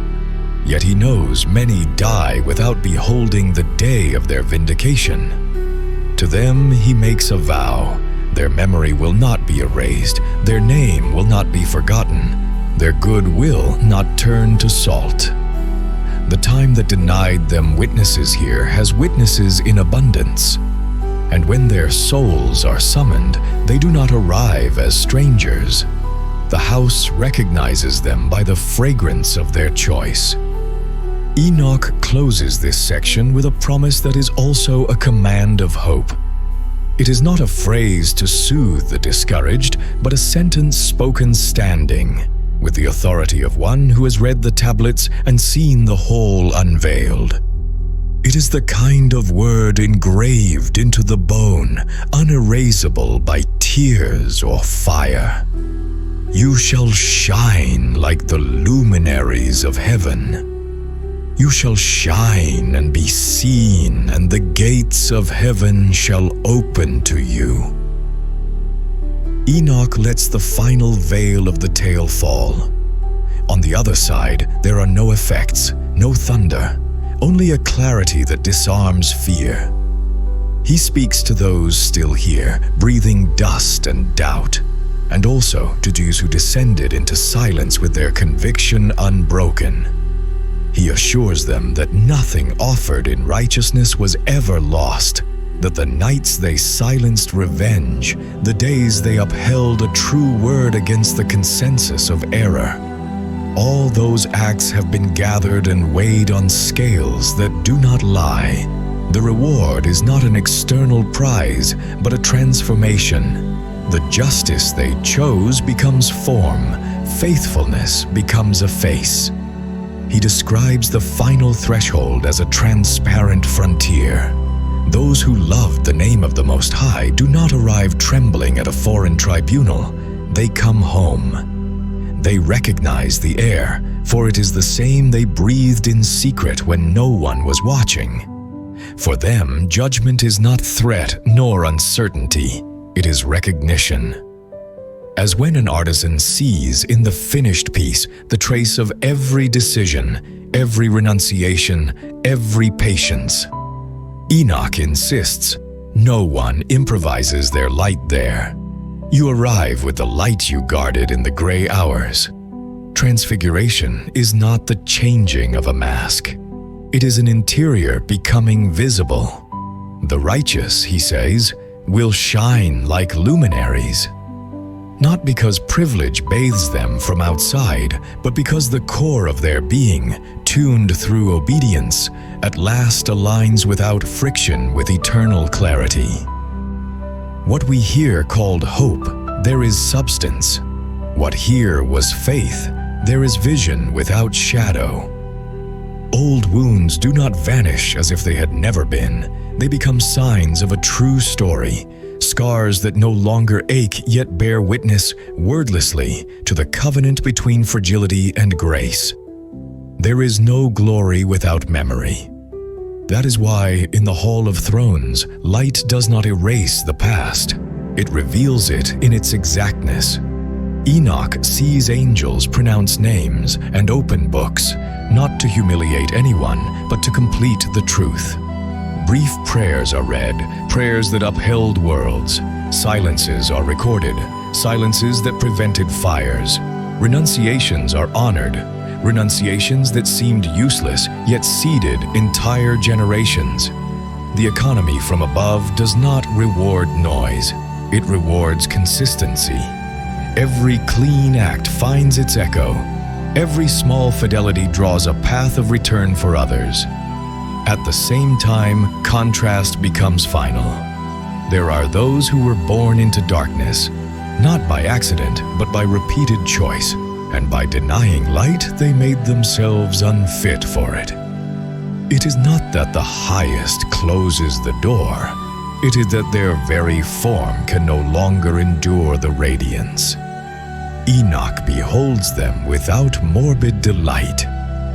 Yet he knows many die without beholding the day of their vindication. To them he makes a vow. Their memory will not be erased, their name will not be forgotten, their good will not turn to salt. The time that denied them witnesses here has witnesses in abundance. And when their souls are summoned, they do not arrive as strangers. The house recognizes them by the fragrance of their choice. Enoch closes this section with a promise that is also a command of hope. It is not a phrase to soothe the discouraged, but a sentence spoken standing, with the authority of one who has read the tablets and seen the whole unveiled. It is the kind of word engraved into the bone, unerasable by tears or fire. You shall shine like the luminaries of heaven. You shall shine and be seen, and the gates of heaven shall open to you. Enoch lets the final veil of the tale fall. On the other side, there are no effects, no thunder, only a clarity that disarms fear. He speaks to those still here, breathing dust and doubt, and also to those who descended into silence with their conviction unbroken. He assures them that nothing offered in righteousness was ever lost, that the nights they silenced revenge, the days they upheld a true word against the consensus of error. all those acts have been gathered and weighed on scales that do not lie. The reward is not an external prize, but a transformation. The justice they chose becomes form, faithfulness becomes a face. He describes the final threshold as a transparent frontier. Those who loved the name of the Most High do not arrive trembling at a foreign tribunal. They come home. They recognize the air, for it is the same they breathed in secret when no one was watching. For them, judgment is not threat nor uncertainty. It is recognition. As when an artisan sees in the finished piece the trace of every decision, every renunciation, every patience. Enoch insists, no one improvises their light there. You arrive with the light you guarded in the gray hours. Transfiguration is not the changing of a mask. It is an interior becoming visible. The righteous, he says, will shine like luminaries. Not because privilege bathes them from outside, but because the core of their being, tuned through obedience, at last aligns without friction with eternal clarity. What we here called hope, there is substance. What here was faith, there is vision without shadow. Old wounds do not vanish as if they had never been. They become signs of a true story, scars that no longer ache yet bear witness wordlessly to the covenant between fragility and grace. There is no glory without memory. That is why in the Hall of Thrones, light does not erase the past. It reveals it in its exactness. Enoch sees angels pronounce names and open books, not to humiliate anyone, but to complete the truth. Brief prayers are read, prayers that upheld worlds. Silences are recorded, silences that prevented fires. Renunciations are honored, renunciations that seemed useless yet seeded entire generations. The economy from above does not reward noise, it rewards consistency. Every clean act finds its echo. Every small fidelity draws a path of return for others. At the same time, contrast becomes final. There are those who were born into darkness, not by accident, but by repeated choice, and by denying light, they made themselves unfit for it. It is not that the highest closes the door, it is that their very form can no longer endure the radiance. Enoch beholds them without morbid delight,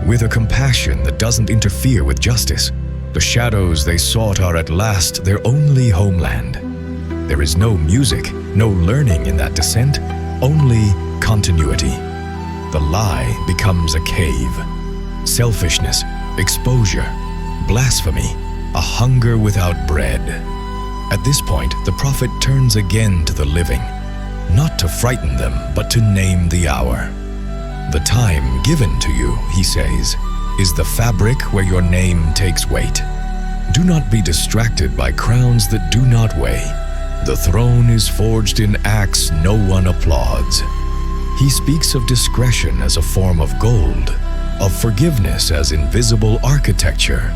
with a compassion that doesn't interfere with justice. The shadows they sought are at last their only homeland. There is no music, no learning in that descent, only continuity. The lie becomes a cave. Selfishness, exposure, blasphemy, a hunger without bread. At this point, the prophet turns again to the living, not to frighten them, but to name the hour. The time given to you, he says, is the fabric where your name takes weight. Do not be distracted by crowns that do not weigh. The throne is forged in acts no one applauds. He speaks of discretion as a form of gold, of forgiveness as invisible architecture,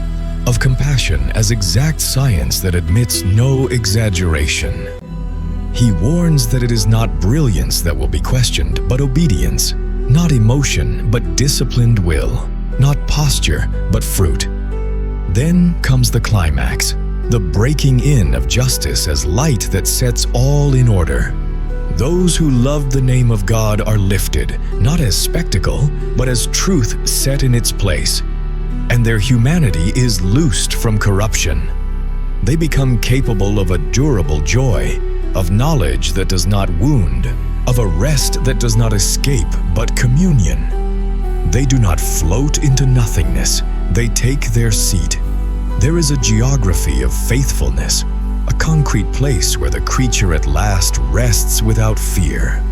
of compassion as exact science that admits no exaggeration. He warns that it is not brilliance that will be questioned, but obedience. Not emotion, but disciplined will. Not posture, but fruit. Then comes the climax, the breaking in of justice as light that sets all in order. Those who love the name of God are lifted, not as spectacle, but as truth set in its place. And their humanity is loosed from corruption. They become capable of a durable joy, of knowledge that does not wound, of a rest that does not escape, but communion. They do not float into nothingness, they take their seat. There is a geography of faithfulness, a concrete place where the creature at last rests without fear.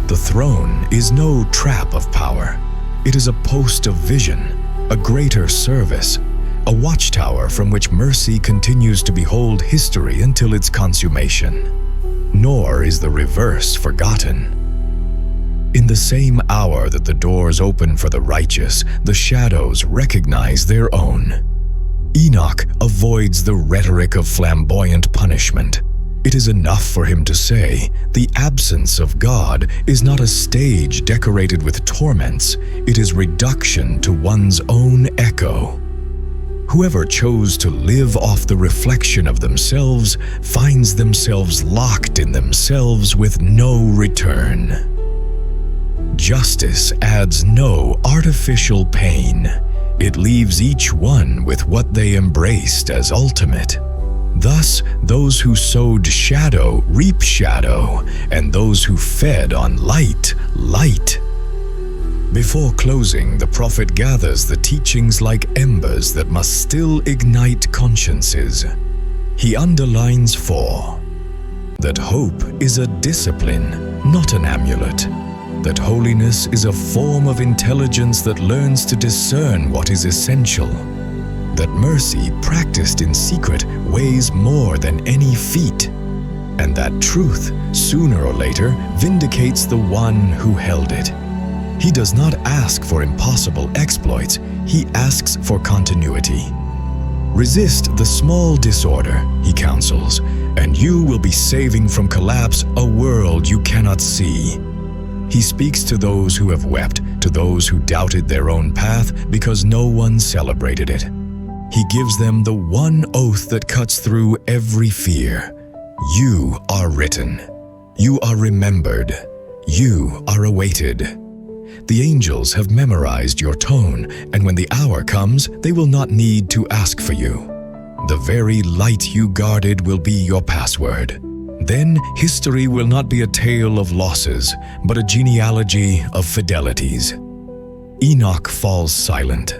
The throne is no trap of power. It is a post of vision, a greater service, a watchtower from which mercy continues to behold history until its consummation. Nor is the reverse forgotten. In the same hour that the doors open for the righteous, the shadows recognize their own. Enoch avoids the rhetoric of flamboyant punishment. It is enough for him to say, the absence of God is not a stage decorated with torments, it is reduction to one's own echo. Whoever chose to live off the reflection of themselves finds themselves locked in themselves with no return. Justice adds no artificial pain. It leaves each one with what they embraced as ultimate. Thus, those who sowed shadow reap shadow, and those who fed on light, light. Before closing, the prophet gathers the teachings like embers that must still ignite consciences. He underlines 4. That hope is a discipline, not an amulet. That holiness is a form of intelligence that learns to discern what is essential. That mercy practiced in secret weighs more than any feat. And that truth, sooner or later, vindicates the one who held it. He does not ask for impossible exploits, he asks for continuity. Resist the small disorder, he counsels, and you will be saving from collapse a world you cannot see. He speaks to those who have wept, to those who doubted their own path because no one celebrated it. He gives them the one oath that cuts through every fear. You are written. You are remembered. You are awaited. The angels have memorized your tone, and when the hour comes, they will not need to ask for you. The very light you guarded will be your password. Then history will not be a tale of losses, but a genealogy of fidelities. Enoch falls silent.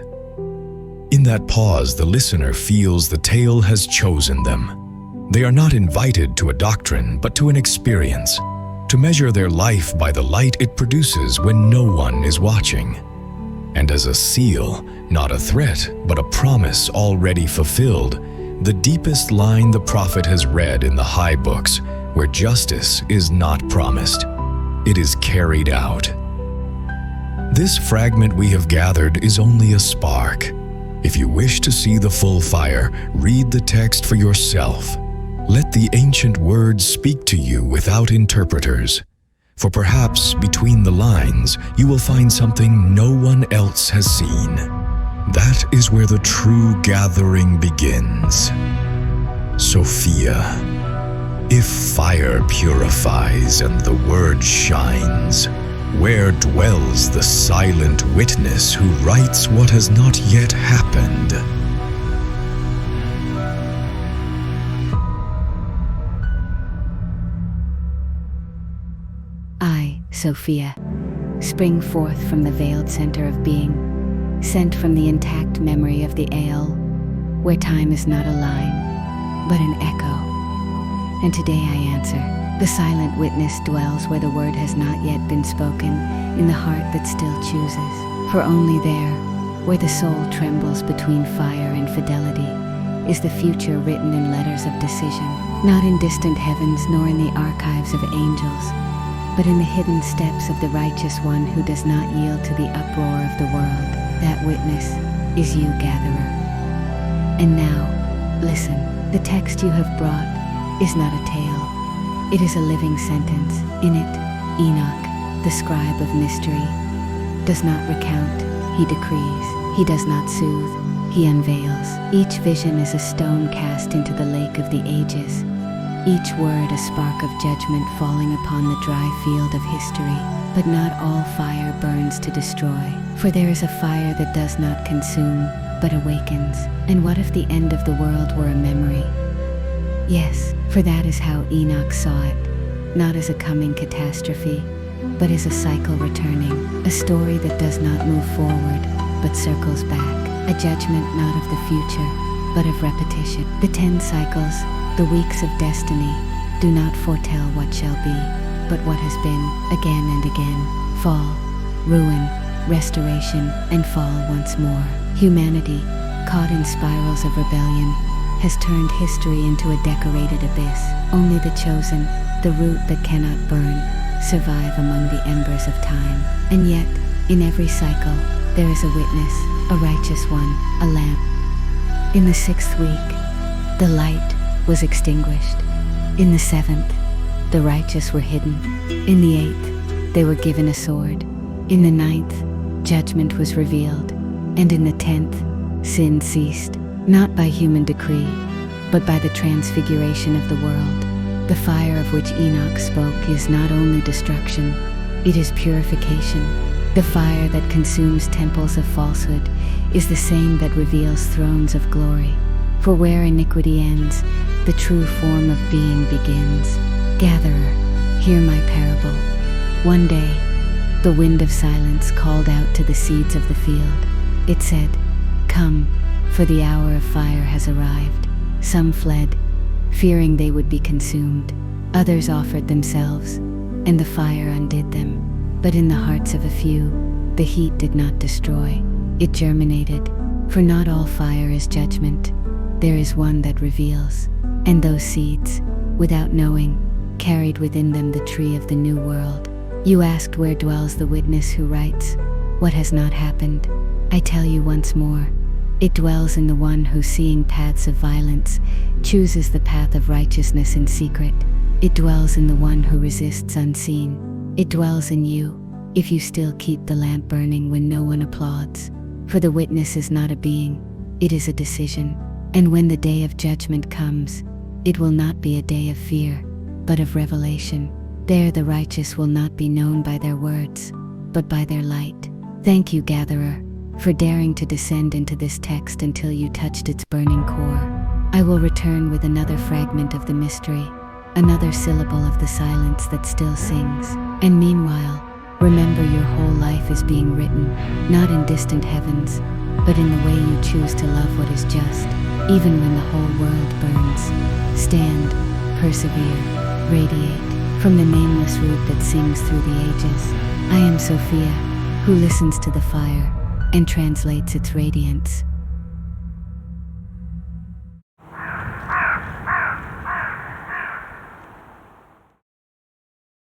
In that pause, the listener feels the tale has chosen them. They are not invited to a doctrine, but to an experience, to measure their life by the light it produces when no one is watching. And as a seal, not a threat, but a promise already fulfilled, the deepest line the prophet has read in the high books, where justice is not promised, it is carried out. This fragment we have gathered is only a spark. If you wish to see the full fire, read the text for yourself. Let the ancient words speak to you without interpreters. For perhaps between the lines, you will find something no one else has seen. That is where the true gathering begins. Sophia. If fire purifies and the word shines, where dwells the silent witness who writes what has not yet happened? I, Sophia, spring forth from the veiled center of being, sent from the intact memory of the ale, where time is not a line, but an echo. And today I answer, the silent witness dwells where the word has not yet been spoken, in the heart that still chooses. For only there, where the soul trembles between fire and fidelity, is the future written in letters of decision, not in distant heavens nor in the archives of angels, but in the hidden steps of the righteous one who does not yield to the uproar of the world. That witness is you, gatherer. And now, listen, the text you have brought is not a tale. It is a living sentence. In it, Enoch, the scribe of mystery, does not recount, he decrees. He does not soothe, he unveils. Each vision is a stone cast into the lake of the ages. Each word a spark of judgment falling upon the dry field of history. But not all fire burns to destroy, for there is a fire that does not consume, but awakens. And what if the end of the world were a memory? Yes, for that is how Enoch saw it, not as a coming catastrophe, but as a cycle returning, a story that does not move forward, but circles back, a judgment not of the future, but of repetition. The 10 cycles, the weeks of destiny, do not foretell what shall be, but what has been, again and again, fall, ruin, restoration, and fall once more. Humanity, caught in spirals of rebellion, has turned history into a decorated abyss. Only the chosen, the root that cannot burn, survive among the embers of time. And yet, in every cycle, there is a witness, a righteous one, a lamp. In the 6th week, the light was extinguished. In the 7th, the righteous were hidden. In the 8th, they were given a sword. In the 9th, judgment was revealed. And in the 10th, sin ceased, not by human decree, but by the transfiguration of the world. The fire of which Enoch spoke is not only destruction, it is purification. The fire that consumes temples of falsehood is the same that reveals thrones of glory. For where iniquity ends, the true form of being begins. Gatherer, hear my parable. One day, the wind of silence called out to the seeds of the field. It said, "Come, for the hour of fire has arrived." Some fled, fearing they would be consumed. Others offered themselves, and the fire undid them. But in the hearts of a few, the heat did not destroy. It germinated, for not all fire is judgment. There is one that reveals. And those seeds, without knowing, carried within them the tree of the new world. You asked where dwells the witness who writes what has not happened. I tell you once more, it dwells in the one who, seeing paths of violence, chooses the path of righteousness in secret. It dwells in the one who resists unseen. It dwells in you, if you still keep the lamp burning when no one applauds. For the witness is not a being, it is a decision. And when the day of judgment comes, it will not be a day of fear, but of revelation. There the righteous will not be known by their words, but by their light. Thank you, gatherer, for daring to descend into this text until you touched its burning core. I will return with another fragment of the mystery, another syllable of the silence that still sings. And meanwhile, remember your whole life is being written, not in distant heavens, but in the way you choose to love what is just, even when the whole world burns. Stand, persevere, radiate, from the nameless root that sings through the ages. I am Sophia, who listens to the fire and translates its radiance.